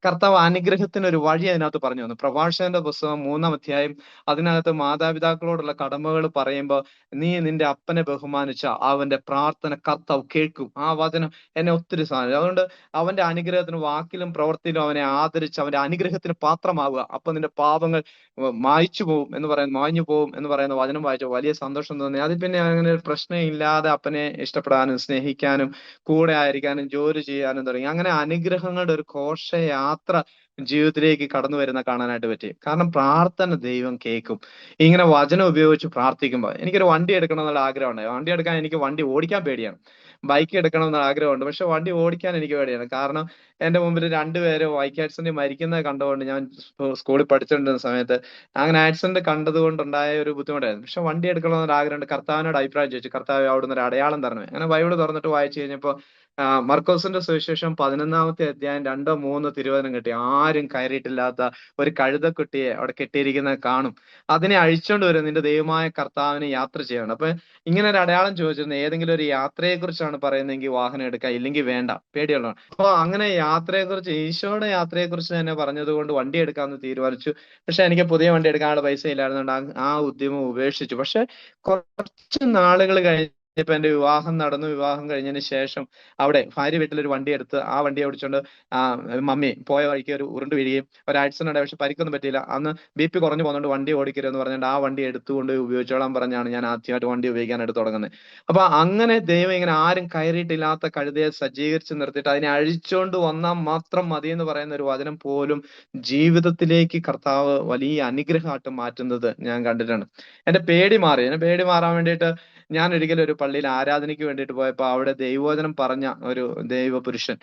കർത്താവ് അനുഗ്രഹത്തിന് ഒരു വഴി അതിനകത്ത് പറഞ്ഞു തന്നു. പ്രഭാഷകന്റെ പുസ്തകം 3-ാം അധ്യായം അതിനകത്ത് മാതാപിതാക്കളോടുള്ള കടമകൾ പറയുമ്പോൾ, നീ നിന്റെ അപ്പനെ ബഹുമാനിച്ച അവന്റെ പ്രാർത്ഥന കർത്താവ് കേൾക്കും. ആ വചനം എന്നെ ഒത്തിരി സാധിച്ചു. അതുകൊണ്ട് അവന്റെ അനുഗ്രഹത്തിന് വാക്കിലും പ്രവൃത്തിയിലും അവനെ ആദരിച്ച് അവന്റെ അനുഗ്രഹത്തിന് പാത്രമാവുക. അപ്പൊ നിന്റെ പാപങ്ങൾ മാഞ്ഞു പോകും എന്ന് പറയുന്ന വചനം വായിച്ചു വലിയ സന്തോഷം തോന്നി. അതിൽ പിന്നെ അങ്ങനെ ഒരു പ്രശ്നം ഇല്ലാതെ അപ്പനെ ഇഷ്ടപ്പെടാനും സ്നേഹിക്കാനും കൂടെ ആയിരിക്കാനും ജോലി ചെയ്യാനും തുടങ്ങി. അങ്ങനെ അനുഗ്രഹങ്ങളുടെ ഒരു ഘോഷയാത്ര ജീവിതത്തിലേക്ക് കടന്നു വരുന്ന കാണാനായിട്ട് പറ്റി. കാരണം പ്രാർത്ഥന ദൈവം കേൾക്കും. ഇങ്ങനെ വചനം ഉപയോഗിച്ച് പ്രാർത്ഥിക്കുമ്പോൾ എനിക്കൊരു വണ്ടി എടുക്കണം എന്നുള്ള ആഗ്രഹം ഉണ്ടായി. വണ്ടി എടുക്കാൻ എനിക്ക് വണ്ടി ഓടിക്കാൻ പേടിയാണ്. ബൈക്ക് എടുക്കണം എന്നുള്ള ആഗ്രഹമുണ്ട്, പക്ഷെ വണ്ടി ഓടിക്കാൻ എനിക്ക് പേടിയാണ്. കാരണം എന്റെ മുമ്പിൽ 2 പേര് ബൈക്ക് ആക്സിഡന്റ് മരിക്കുന്നത് കണ്ടുകൊണ്ട് ഞാൻ സ്കൂളിൽ പഠിച്ചുകൊണ്ടിരുന്ന സമയത്ത് അങ്ങനെ ആക്സിഡന്റ് കണ്ടതുകൊണ്ടുണ്ടായ ഒരു ബുദ്ധിമുട്ടായിരുന്നു. പക്ഷെ വണ്ടി എടുക്കണമെന്നൊരു ആഗ്രഹമുണ്ട്. കർത്താവിനോട് അഭിപ്രായം ചോദിച്ചു, കർത്താവ് അവിടുന്ന് ഒരു അടയാളം തരണമേ. അങ്ങനെ ബൈബിള് തുറന്നിട്ട് വായിച്ചു കഴിഞ്ഞപ്പോൾ മർക്കോസിന്റെ സുവിശേഷം 11-ാം അധ്യായം 2-3 തിരുവചനം കിട്ടി. ആരും കയറിയിട്ടില്ലാത്ത ഒരു കഴുതക്കുട്ടിയെ അവിടെ കെട്ടിയിരിക്കുന്നത് കാണും. അതിനെ അഴിച്ചോണ്ട് വരും, നിന്റെ ദൈവമായ കർത്താവിന് യാത്ര ചെയ്യണം. അപ്പൊ ഇങ്ങനെ ഒരു അടയാളം ചോദിച്ചിരുന്നു. ഏതെങ്കിലും ഒരു യാത്രയെ കുറിച്ചാണ് പറയുന്നതെങ്കിൽ വാഹനം എടുക്കുക, ഇല്ലെങ്കിൽ വേണ്ട, പേടിയുള്ളതാണ്. അപ്പൊ അങ്ങനെ യാത്രയെക്കുറിച്ച്, ഈശോയുടെ യാത്രയെക്കുറിച്ച് തന്നെ പറഞ്ഞത് കൊണ്ട് വണ്ടി എടുക്കാമെന്ന് തീരുമാനിച്ചു. പക്ഷെ എനിക്ക് പുതിയ വണ്ടി എടുക്കാനുള്ള പൈസ ഇല്ലായിരുന്നുകൊണ്ട് ആ ഉദ്യമം ഉപേക്ഷിച്ചു. പക്ഷെ കുറച്ച് നാളുകൾ കഴിഞ്ഞപ്പോ എന്റെ വിവാഹം നടന്നു. വിവാഹം കഴിഞ്ഞതിന് ശേഷം അവിടെ ഭാര്യ വീട്ടിലൊരു വണ്ടി എടുത്ത് ആ വണ്ടി ഓടിച്ചോണ്ട് മമ്മി പോയ വഴിക്ക് ഒരു ഉരുണ്ട് വീഴുകയും ഒരു ആക്സിഡന്റ് ഉണ്ടായി. പക്ഷെ പരിക്കൊന്നും പറ്റിയില്ല. അന്ന് BP കുറഞ്ഞു പോകുന്നതുകൊണ്ട് വണ്ടി ഓടിക്കരുതെന്ന് പറഞ്ഞുകൊണ്ട് ആ വണ്ടി എടുത്തുകൊണ്ട് ഉപയോഗിച്ചോളാൻ പറഞ്ഞാണ് ഞാൻ ആദ്യമായിട്ട് വണ്ടി ഉപയോഗിക്കാനായിട്ട് തുടങ്ങുന്നത്. അപ്പൊ അങ്ങനെ ദൈവം ഇങ്ങനെ ആരും കയറിയിട്ടില്ലാത്ത കഴുതയെ സജ്ജീകരിച്ച് നിർത്തിയിട്ട് അതിനെ അഴിച്ചോണ്ട് വന്നാൽ മാത്രം മതി എന്ന് പറയുന്ന ഒരു വചനം പോലും ജീവിതത്തിലേക്ക് കർത്താവ് വലിയ അനുഗ്രഹമായിട്ട് മാറ്റുന്നത് ഞാൻ കണ്ടിട്ടുണ്ട്. എന്റെ പേടി മാറാൻ വേണ്ടിയിട്ട് ഞാൻ ഒരിക്കലും ഒരു പള്ളിയിൽ ആരാധനയ്ക്ക് വേണ്ടിയിട്ട് പോയപ്പോൾ അവിടെ ദൈവവചനം പറഞ്ഞ ഒരു ദൈവ പുരുഷൻ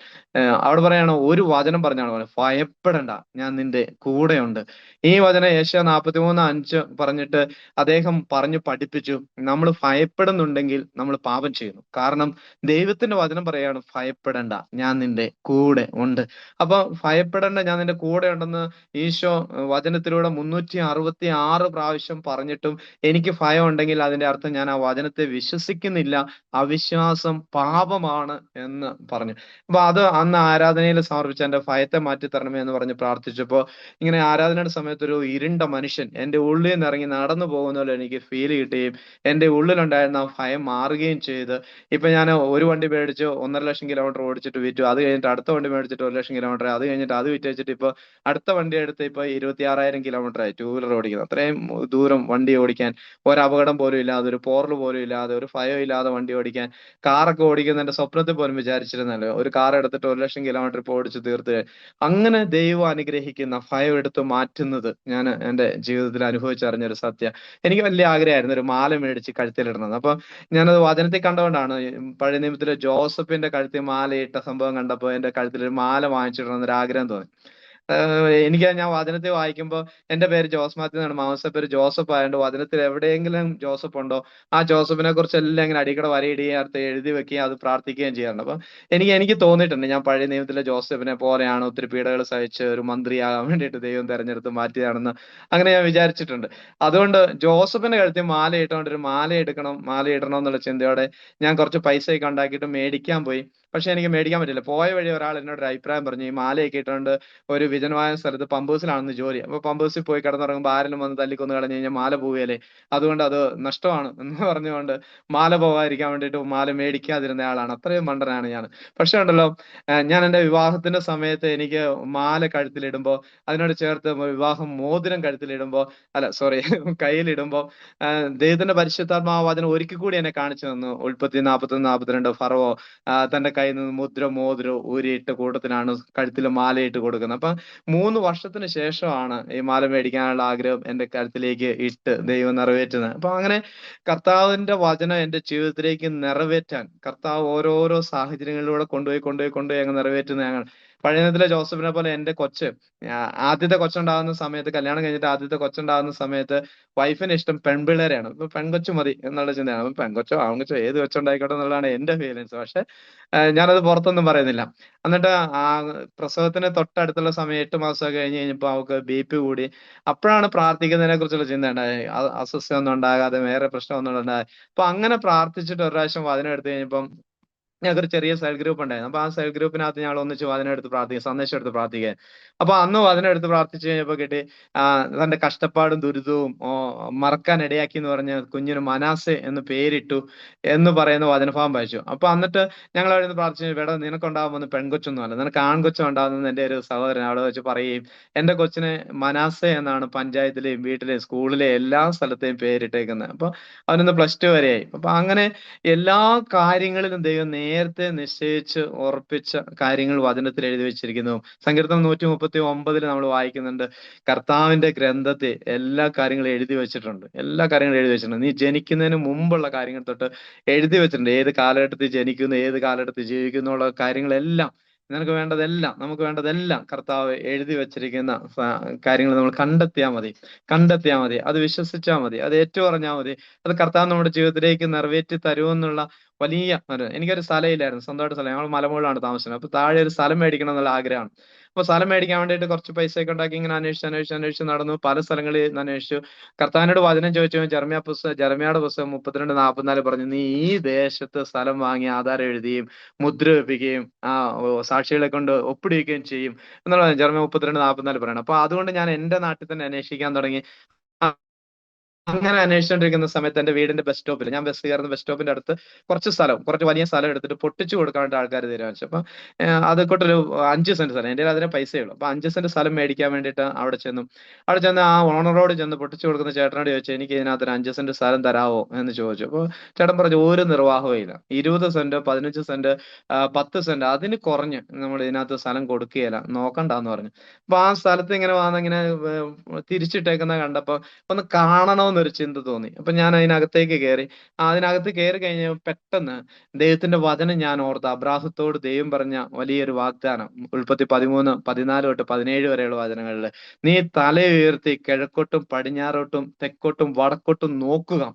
അവിടെ പറയാണ്, ഒരു വചനം പറഞ്ഞാണ് പറഞ്ഞത്, ഭയപ്പെടണ്ട, ഞാൻ നിന്റെ കൂടെയുണ്ട്. ഈ വചനം ഏഷ്യ 43:5 പറഞ്ഞിട്ട് അദ്ദേഹം പറഞ്ഞു പഠിപ്പിച്ചു. നമ്മൾ ഭയപ്പെടുന്നുണ്ടെങ്കിൽ നമ്മൾ പാപം ചെയ്യുന്നു. കാരണം ദൈവത്തിന്റെ വചനം പറയാണ്, ഭയപ്പെടണ്ട, ഞാൻ നിന്റെ കൂടെ ഉണ്ട്. അപ്പൊ ഭയപ്പെടേണ്ട, ഞാൻ നിന്റെ കൂടെ ഉണ്ടെന്ന് ഈശോ വചനത്തിലൂടെ 366 പ്രാവശ്യം പറഞ്ഞിട്ടും എനിക്ക് ഭയം ഉണ്ടെങ്കിൽ അതിന്റെ അർത്ഥം ഞാൻ ആ വചനത്തെ വിശ്വസിക്കുന്നില്ല, അവിശ്വാസം പാപമാണ് എന്ന് പറഞ്ഞു. അപ്പൊ അത് അന്ന് ആരാധനയിൽ സമർപ്പിച്ച എന്റെ ഭയത്തെ മാറ്റി തരണമേ എന്ന് പറഞ്ഞ് പ്രാർത്ഥിച്ചപ്പോ ഇങ്ങനെ ആരാധനയുടെ സമയത്ത് ഒരു ഇരുണ്ട മനുഷ്യൻ എന്റെ ഉള്ളിൽ നിന്ന് ഇറങ്ങി നടന്നു പോകുന്ന പോലെ എനിക്ക് ഫീൽ കിട്ടുകയും എന്റെ ഉള്ളിലുണ്ടായിരുന്ന ആ ഭയം മാറുകയും ചെയ്ത് ഇപ്പൊ ഞാൻ ഒരു വണ്ടി മേടിച്ച് 1.5 ലക്ഷം കിലോമീറ്റർ ഓടിച്ചിട്ട് വിറ്റു. അത് കഴിഞ്ഞിട്ട് അടുത്ത വണ്ടി മേടിച്ചിട്ട് 1 ലക്ഷം കിലോമീറ്റർ, അത് കഴിഞ്ഞിട്ട് അത് വിറ്റ് വെച്ചിട്ട് ഇപ്പൊ അടുത്ത വണ്ടി എടുത്ത് ഇപ്പൊ 26,000 കിലോമീറ്റർ ആയി 2 വീലർ ഓടിക്കുന്നത്. അത്രയും ദൂരം വണ്ടി ഓടിക്കാൻ ഒരു അപകടം പോലും ഇല്ലാതെ, ഒരു പോറൽ പോലും ഇല്ലാതെ, ഒരു ഭയം ഇല്ലാതെ വണ്ടി ഓടിക്കാൻ, കാറൊക്കെ ഓടിക്കുന്ന എന്റെ സ്വപ്നത്തിൽ പോലും വിചാരിച്ചിരുന്നല്ലോ. ഒരു കാർ എടുത്തിട്ട് 1 ലക്ഷം കിലോമീറ്റർ ഇപ്പൊ ഓടിച്ച് തീർത്ത്. അങ്ങനെ ദൈവം അനുഗ്രഹിക്കുന്ന, ഭയം എടുത്ത് മാറ്റുന്നത് ഞാൻ എന്റെ ജീവിതത്തിൽ അനുഭവിച്ചറിഞ്ഞൊരു സത്യം. എനിക്ക് വലിയ ആഗ്രഹമായിരുന്നു ഒരു മാല മേടിച്ച് കഴുത്തിലിടണം. അപ്പൊ ഞാനത് വചനത്തിൽ കണ്ടുകൊണ്ടാണ് പഴയ നിയമത്തിലെ ജോസഫിന്റെ കഴുത്തിൽ മാലയിട്ട സംഭവം കണ്ടപ്പോ എന്റെ കഴുത്തിൽ ഒരു മാല വാങ്ങിച്ചിടണം എന്നൊരു ആഗ്രഹം തോന്നി. ഞാൻ വചനത്തിൽ വായിക്കുമ്പോൾ എന്റെ പേര് ജോസ് മാത്യു എന്നാണ്, മാമസ പേര് ജോസഫ് ആയതുകൊണ്ട് വചനത്തിൽ എവിടെയെങ്കിലും ജോസഫ് ഉണ്ടോ ആ ജോസഫിനെ കുറിച്ച് എല്ലാം ഇങ്ങനെ അടിക്കടെ വരയിടുകയും അടുത്ത് എഴുതി വെക്കുകയും അത് പ്രാർത്ഥിക്കുകയും ചെയ്യാറുണ്ട്. അപ്പൊ എനിക്ക് തോന്നിയിട്ടുണ്ട് ഞാൻ പഴയ നിയമത്തിലെ ജോസഫിനെ പോലെയാണ് ഒത്തിരി പീഡകൾ സഹിച്ച് ഒരു മന്ത്രിയാകാൻ വേണ്ടിയിട്ട് ദൈവം തെരഞ്ഞെടുത്ത് മാറ്റിയതാണെന്ന് അങ്ങനെ ഞാൻ വിചാരിച്ചിട്ടുണ്ട്. അതുകൊണ്ട് ജോസഫിന്റെ കഴുത്തിൽ മാല ഇട്ടുകൊണ്ട് ഒരു മാല എടുക്കണം, മാല ഇടണം എന്നുള്ള ചിന്തയോടെ ഞാൻ കുറച്ച് പൈസയൊക്കെ ഉണ്ടാക്കിയിട്ട് മേടിക്കാൻ പോയി. പക്ഷെ എനിക്ക് മേടിക്കാൻ പറ്റില്ല. പോയ വഴി ഒരാൾ എന്നോട് ഒരു അഭിപ്രായം പറഞ്ഞു, ഈ മാലയൊക്കെ ഇട്ടുകൊണ്ട് ഒരു വിജനമായ സ്ഥലത്ത് പമ്പ് ഹൗസിലാണെന്ന് ജോലി. അപ്പൊ പമ്പ് ഹൗസിൽ പോയി കിടന്നുറങ്ങുമ്പോൾ ആരെങ്കിലും വന്ന് തല്ലിക്കൊന്ന് കളഞ്ഞു കഴിഞ്ഞാൽ മാല പോവുകയല്ലേ, അതുകൊണ്ട് അത് നഷ്ടമാണ് എന്ന് പറഞ്ഞുകൊണ്ട് മാല പോകാതിരിക്കാൻ വേണ്ടിയിട്ട് മാല മേടിക്കാതിരുന്ന ആളാണ്. അത്രയും മണ്ടനാണ് ഞാൻ. പക്ഷെ ഉണ്ടല്ലോ, ഞാൻ എൻ്റെ വിവാഹത്തിന്റെ സമയത്ത് എനിക്ക് മാല കഴുത്തിലിടുമ്പോൾ അതിനോട് ചേർത്ത് വിവാഹം മോതിരം കഴുത്തിലിടുമ്പോൾ, അല്ല സോറി, കയ്യിലിടുമ്പോൾ ദൈവത്തിന്റെ പരിശുദ്ധാത്മാവ് അതിനെ ഒരിക്കൽ കൂടി എന്നെ കാണിച്ചു തന്നു. ഉൽപ്പത്തി 41-42 ഫറവോ തന്റെ കയ്യിൽ നിന്ന് മുദ്ര മോതിരം ഊരിയിട്ട് കൂട്ടത്തിലാണ് കഴുത്തിൽ മാലയിട്ട് കൊടുക്കുന്നത്. അപ്പൊ 3 വർഷത്തിന് ശേഷമാണ് ഈ മാല മേടിക്കാനുള്ള ആഗ്രഹം എന്റെ കഴുത്തിലേക്ക് ഇട്ട് ദൈവം നിറവേറ്റുന്നത്. അപ്പൊ അങ്ങനെ കർത്താവിന്റെ വചനം എന്റെ ജീവിതത്തിലേക്ക് നിറവേറ്റാൻ കർത്താവ് ഓരോരോ സാഹചര്യങ്ങളിലൂടെ കൊണ്ടുപോയി അങ്ങ് നിറവേറ്റുന്ന ഞങ്ങൾ. പഴയ നിയമത്തിലെ ജോസഫിനെ പോലെ എന്റെ കൊച്ച്, ആദ്യത്തെ കൊച്ചുണ്ടാകുന്ന സമയത്ത്, കല്യാണം കഴിഞ്ഞിട്ട് ആദ്യത്തെ കൊച്ചുണ്ടാകുന്ന സമയത്ത് വൈഫിന് ഇഷ്ടം പെൺപിള്ളേരെയാണ്. ഇപ്പൊ പെൺകൊച്ചു മതി എന്നുള്ള ചിന്തയാണ്. അപ്പൊ പെൺകൊച്ചോ ആൺകൊച്ചോ ഏത് കൊച്ചുണ്ടായിക്കോട്ടെ എന്നുള്ളതാണ് എന്റെ ഫീലിങ്സ്. പക്ഷെ ഞാനത് പുറത്തൊന്നും പറയുന്നില്ല. എന്നിട്ട് ആ പ്രസവത്തിന് തൊട്ടടുത്തുള്ള സമയം 8 മാസമൊക്കെ കഴിഞ്ഞപ്പോ അവൾക്ക് BP കൂടി. അപ്പോഴാണ് പ്രാർത്ഥിക്കുന്നതിനെ കുറിച്ചുള്ള ചിന്ത ഉണ്ടായത്. അസ്വസ്ഥ ഒന്നും ഉണ്ടാകാതെ വേറെ പ്രശ്നമൊന്നും ഉണ്ടാകാതെ. അപ്പൊ അങ്ങനെ പ്രാർത്ഥിച്ചിട്ട് ഒരു പ്രാവശ്യം വചനം എടുത്തു കഴിഞ്ഞപ്പം ഞങ്ങൾക്കൊരു ചെറിയ സെൽ ഗ്രൂപ്പ് ഉണ്ടായിരുന്നു. അപ്പൊ ആ സെൽ ഗ്രൂപ്പിനകത്ത് ഞങ്ങൾ ഒന്നിച്ച് വചനം എടുത്ത് പ്രാർത്ഥിക്കുക, സന്ദേശം എടുത്ത് പ്രാർത്ഥിക്കുക. അപ്പൊ അന്ന് വചനം എടുത്ത് പ്രാർത്ഥിച്ചു കഴിഞ്ഞപ്പോ കിട്ടി, ആ തന്റെ കഷ്ടപ്പാടും ദുരിതവും മറക്കാൻ ഇടയാക്കി എന്ന് പറഞ്ഞ് കുഞ്ഞിന് മനാസെ എന്ന് പേരിട്ടു എന്ന് പറയുന്ന വചനഭാവം വായിച്ചു. അപ്പൊ എന്നിട്ട് ഞങ്ങൾ അവിടെ നിന്ന് പ്രാർത്ഥിച്ചു, വേട നിനക്കുണ്ടാകുമെന്ന് പെൺകൊച്ചൊന്നും അല്ല, നിനക്ക് ആൺകൊച്ചം ഉണ്ടാകുന്നത് എന്റെ ഒരു സഹോദരൻ അവിടെ വെച്ച് പറയുകയും എന്റെ കൊച്ചിനെ മനാസെ എന്നാണ് പഞ്ചായത്തിലെയും വീട്ടിലെയും സ്കൂളിലെ എല്ലാ സ്ഥലത്തെയും പേരിട്ടേക്കുന്നത്. അപ്പൊ അവനൊന്ന് +2 വരെയായി. അപ്പൊ അങ്ങനെ എല്ലാ കാര്യങ്ങളിലും ദൈവം നേരത്തെ നിശ്ചയിച്ച് ഉറപ്പിച്ച കാര്യങ്ങൾ വചനത്തിൽ എഴുതി വെച്ചിരിക്കുന്നു. സങ്കീർത്തനം 139 നമ്മൾ വായിക്കുന്നുണ്ട്, കർത്താവിന്റെ ഗ്രന്ഥത്തിൽ എല്ലാ കാര്യങ്ങളും എഴുതി വെച്ചിട്ടുണ്ട്. എല്ലാ കാര്യങ്ങളും എഴുതി വെച്ചിട്ടുണ്ട്. നീ ജനിക്കുന്നതിന് മുമ്പുള്ള കാര്യങ്ങൾ തൊട്ട് എഴുതി വെച്ചിട്ടുണ്ട്. ഏത് കാലഘട്ടത്തിൽ ജനിക്കുന്നു, ഏത് കാലഘട്ടത്തിൽ ജീവിക്കുന്നു ഉള്ള കാര്യങ്ങളെല്ലാം, നിനക്ക് വേണ്ടതെല്ലാം, നമുക്ക് വേണ്ടതെല്ലാം കർത്താവ് എഴുതി വെച്ചിരിക്കുന്ന കാര്യങ്ങൾ നമ്മൾ കണ്ടെത്തിയാൽ മതി, അത് വിശ്വസിച്ചാൽ മതി, അത് ഏറ്റുപറഞ്ഞാൽ മതി. അത് കർത്താവ് നമ്മുടെ ജീവിതത്തിലേക്ക് നിറവേറ്റി തരുമെന്നുള്ള വലിയ എനിക്കൊരു സ്ഥലമില്ലായിരുന്നു, സ്വന്തമായിട്ട് സ്ഥലം. ഞങ്ങൾ മലമുകളിലാണ് താമസിക്കുന്നത്. അപ്പൊ താഴെ ഒരു സ്ഥലം മേടിക്കണം എന്നുള്ള ആഗ്രഹമാണ്. അപ്പൊ സ്ഥലം മേടിക്കാൻ വേണ്ടിയിട്ട് കുറച്ച് പൈസയൊക്കെ ഉണ്ടാക്കി ഇങ്ങനെ അന്വേഷിച്ച് നടന്നു. പല സ്ഥലങ്ങളിൽ നിന്ന് അന്വേഷിച്ചു. കർത്താവിനോട് വചനം ചോദിച്ചു. ജെറമ്യയുടെ പുസ്തകം 32-44 പറഞ്ഞു, നീ ഈ ദേശത്ത് സ്ഥലം വാങ്ങി ആധാരം എഴുതുകയും മുദ്ര വെപ്പിക്കുകയും സാക്ഷികളെ കൊണ്ട് ഒപ്പിടിക്കുകയും ചെയ്യും എന്നുള്ളതാണ് ജെറമ്യ 32-44 പറയണം. അപ്പൊ അതുകൊണ്ട് ഞാൻ എന്റെ നാട്ടിൽ തന്നെ അന്വേഷിക്കാൻ തുടങ്ങി. അങ്ങനെ അന്വേഷിച്ചുകൊണ്ടിരിക്കുന്ന സമയത്ത് എന്റെ വീടിന്റെ ബസ് സ്റ്റോപ്പിൽ, ഞാൻ ബസ് കയറുന്ന ബസ് സ്റ്റോപ്പിന്റെ അടുത്ത് കുറച്ച് വലിയ സ്ഥലം എടുത്തിട്ട് പൊട്ടിച്ചു കൊടുക്കാൻ വേണ്ടി ആൾക്കാർ തീരുമാനിച്ചു. അപ്പൊ അത് കൊണ്ടൊരു 5 സെന്റ് സ്ഥലം, എന്റെ അതിന് പൈസയുള്ളൂ. അപ്പൊ 5 സെന്റ് സ്ഥലം മേടിക്കാൻ വേണ്ടിയിട്ട് അവിടെ ചെന്ന് ആ ഓണറോട് ചെന്ന് പൊട്ടിച്ചു കൊടുക്കുന്ന ചേട്ടനോട് ചോദിച്ചു, എനിക്ക് ഇതിനകത്ത് ഒരു 5 സെന്റ് സ്ഥലം തരാവോ എന്ന് ചോദിച്ചു. അപ്പൊ ചേട്ടൻ പറഞ്ഞു, ഒരു നിർവാഹവും ഇല്ല, 20 സെന്റ് 15 സെന്റ് 10 സെന്റ് അതിന് കുറഞ്ഞ് നമ്മൾ ഇതിനകത്ത് സ്ഥലം കൊടുക്കുകയില്ല, നോക്കണ്ടെന്ന് പറഞ്ഞു. അപ്പൊ ആ സ്ഥലത്ത് ഇങ്ങനെ വന്നിങ്ങനെ തിരിച്ചിട്ടേക്കുന്ന കണ്ടപ്പോ ഒന്ന് കാണണമെന്നൊരു ചിന്ത തോന്നി. അപ്പൊ ഞാൻ അതിനകത്തേക്ക് കയറി. അതിനകത്ത് കയറി കഴിഞ്ഞ പെട്ടെന്ന് ദൈവത്തിന്റെ വചനം ഞാൻ ഓർത്ത്, അബ്രാഹത്തോട് ദൈവം പറഞ്ഞ വലിയൊരു വാഗ്ദാനം, ഉൽപ്പത്തി 13-14-17 വരെയുള്ള വചനങ്ങളിൽ, നീ തല ഉയർത്തി കിഴക്കോട്ടും പടിഞ്ഞാറോട്ടും തെക്കോട്ടും വടക്കോട്ടും നോക്കുക,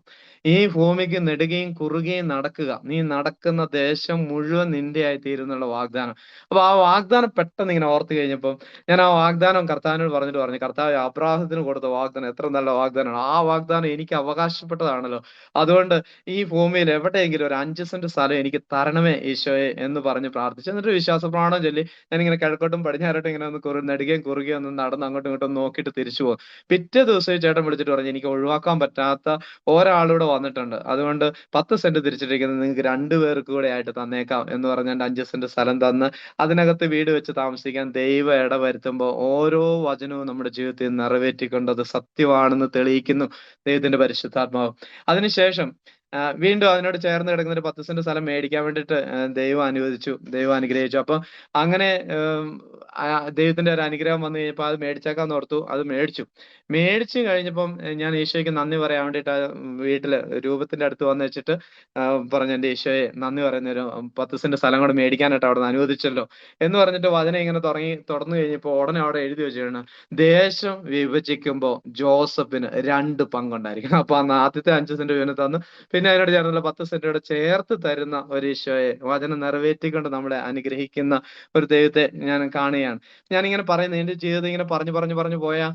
ഈ ഭൂമിക്ക് നെടുകയും കുറുകയും നടക്കുക, നീ നടക്കുന്ന ദേശം മുഴുവൻ നിന്റെ ആയി തീരുന്നുള്ള വാഗ്ദാനം. അപ്പൊ ആ വാഗ്ദാനം പെട്ടെന്ന് ഇങ്ങനെ ഓർത്ത് കഴിഞ്ഞപ്പോൾ ഞാൻ ആ വാഗ്ദാനം കർത്താവിനോട് പറഞ്ഞു, കർത്താവ് അബ്രാഹത്തിന് കൊടുത്ത വാഗ്ദാനം എത്ര നല്ല വാഗ്ദാനമാണ്, ആ വാഗ്ദാനം എനിക്ക് അവകാശപ്പെട്ടതാണല്ലോ, അതുകൊണ്ട് ഈ ഭൂമിയിൽ എവിടെയെങ്കിലും ഒരു 5 സെന്റ് സ്ഥലം എനിക്ക് തരണമേ ഈശോയെ എന്ന് പറഞ്ഞ് പ്രാർത്ഥിച്ചു. എന്നിട്ട് വിശ്വാസ പ്രമാണം ചൊല്ലി ഞാനിങ്ങനെ കിഴക്കോട്ടും പടിഞ്ഞാറോട്ടും ഇങ്ങനെ ഒന്ന് നെടുകയും കുറുകയും ഒന്ന് നടന്ന് അങ്ങോട്ടും ഇങ്ങോട്ടും നോക്കിയിട്ട് തിരിച്ചു പോകും. പിറ്റേ ദിവസം ഈ ചേട്ടൻ വിളിച്ചിട്ട് പറഞ്ഞു, എനിക്ക് ഒഴിവാക്കാൻ പറ്റാത്ത ഒരാളൂടെ വന്നിട്ടുണ്ട്, അതുകൊണ്ട് 10 സെന്റ് തിരിച്ചിട്ടിരിക്കുന്നത് നിങ്ങൾക്ക് 2 പേർക്ക് കൂടെ ആയിട്ട് തന്നേക്കാം എന്ന് പറഞ്ഞാൽ 5 സെന്റ് സ്ഥലം തന്ന് അതിനകത്ത് വീട് വെച്ച് താമസിക്കാൻ ദൈവം ഇടവരുത്തുമ്പോൾ ഓരോ വചനവും നമ്മുടെ ജീവിതത്തിൽ നിറവേറ്റിക്കൊണ്ട് അത് സത്യമാണെന്ന് തെളിയിക്കുന്നു ദൈവത്തിന്റെ പരിശുദ്ധാത്മാവ്. അതിനുശേഷം വീണ്ടും അതിനോട് ചേർന്ന് കിടക്കുന്ന ഒരു 10 സെന്റ് സ്ഥലം മേടിക്കാൻ വേണ്ടിയിട്ട് ദൈവം അനുഗ്രഹിച്ചു. അപ്പൊ അങ്ങനെ ദൈവത്തിന്റെ ഒരു അനുഗ്രഹം വന്നു കഴിഞ്ഞപ്പോൾ അത് മേടിച്ചേക്കാന്ന് ഓർത്തു. അത് മേടിച്ചു കഴിഞ്ഞപ്പം ഞാൻ ഈശോയ്ക്ക് നന്ദി പറയാൻ വേണ്ടിയിട്ട് വീട്ടില് രൂപത്തിന്റെ അടുത്ത് വന്ന് വെച്ചിട്ട് പറഞ്ഞു, എന്റെ ഈശോയെ നന്ദി പറയുന്നൊരു 10 സെന്റ് സ്ഥലം കൂടെ മേടിക്കാനായിട്ട് അവിടെ നിന്ന് അനുവദിച്ചല്ലോ എന്ന് പറഞ്ഞിട്ട് വചനം ഇങ്ങനെ തുറന്നു കഴിഞ്ഞപ്പോൾ ഉടനെ അവിടെ എഴുതി വെച്ചിരുന്നു, ദേശം വിഭജിക്കുമ്പോൾ ജോസഫിന് 2 പങ്കുണ്ടായിരിക്കണം. അപ്പൊ അന്ന് ആദ്യത്തെ 5 സെന്റ് ഇവന് തന്നു, പിന്നെ അതിനോട് ചേർന്നുള്ള 10 സെന്റോടെ ചേർത്ത് തരുന്ന ഒരു ഈശോയെ, വചനം നിറവേറ്റിക്കൊണ്ട് നമ്മളെ അനുഗ്രഹിക്കുന്ന ഒരു ദൈവത്തെ ഞാൻ കാണുകയാണ്. ഞാനിങ്ങനെ പറയുന്നത്, എന്റെ ജീവിതം ഇങ്ങനെ പറഞ്ഞു പോയാൽ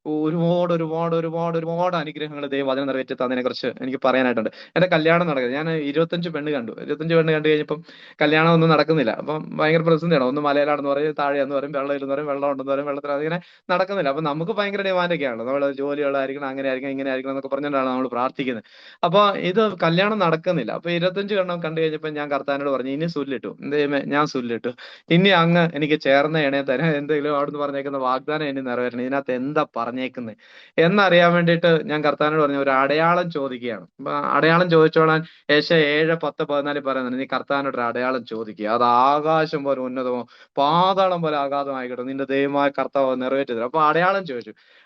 ഒരുപാട് അനുഗ്രഹങ്ങൾ ദൈവം വചനം നിറവേറ്റി തന്നതിനെ കുറിച്ച് എനിക്ക് പറയാനായിട്ടുണ്ട്. എന്റെ കല്യാണം നടക്കുന്നത്, ഞാൻ 25 പെണ്ണ് കണ്ടു. 25 പെണ്ണ് കണ്ടു കഴിഞ്ഞപ്പം കല്യാണം ഒന്നും നടക്കുന്നില്ല. അപ്പം ഭയങ്കര പ്രതിസന്ധിയാണ്. ഒന്ന് മലയിലാണെന്ന് പറയും, താഴെയെന്ന് പറയും, വെള്ളമില്ലെന്ന് പറയും, വെള്ളം ഉണ്ടെന്ന് പറയും, വെള്ളത്തിൽ അതിങ്ങനെ നടക്കുന്നില്ല. അപ്പൊ നമുക്ക് ഭയങ്കര ഡിമാൻഡൊക്കെയാണല്ലോ, നമ്മൾ ജോലിയുള്ളതായിരിക്കണം, അങ്ങനെ ആയിരിക്കണം, ഇങ്ങനെ ആയിരിക്കണം എന്നൊക്കെ പറഞ്ഞിട്ടാണ് നമ്മൾ പ്രാർത്ഥിക്കുന്നത്. അപ്പൊ ഇത് കല്യാണം നടക്കുന്നില്ല. അപ്പൊ 25 എണ്ണം കണ്ടു കഴിഞ്ഞപ്പോൾ ഞാൻ കർത്താവിനോട് പറഞ്ഞു, ഇനി സുല്ലിട്ടു, ദൈവമേ ഞാൻ സുല്ലിട്ടു, ഇനി അങ്ങ് എനിക്ക് ചേർന്ന ഇണയെ തരാൻ എന്തെങ്കിലും അവിടുന്ന് പറഞ്ഞേക്കുന്ന വാഗ്ദാനം ഇനി നിറവേറ്റണം, ഇതിനകത്ത് എന്താ പറഞ്ഞേക്കുന്നത് എന്നറിയാൻ വേണ്ടിയിട്ട് ഞാൻ കർത്താവിനോട് പറഞ്ഞു, ഒരു അടയാളം ചോദിക്കുകയാണ്. അപ്പൊ അടയാളം ചോദിച്ചോളാൻ ഏശയ്യാ 7:10-14 പറയുന്നുണ്ട്, നീ കർത്താവിനോട് ഒരു അടയാളം ചോദിക്കുക, അത് ആകാശം പോലെ ഉന്നതമോ പാതാളം പോലെ അഗാധമായിക്കോട്ടെ, നിന്റെ ദൈവമായ കർത്താവ് നിറവേറ്റി തരും. അപ്പൊ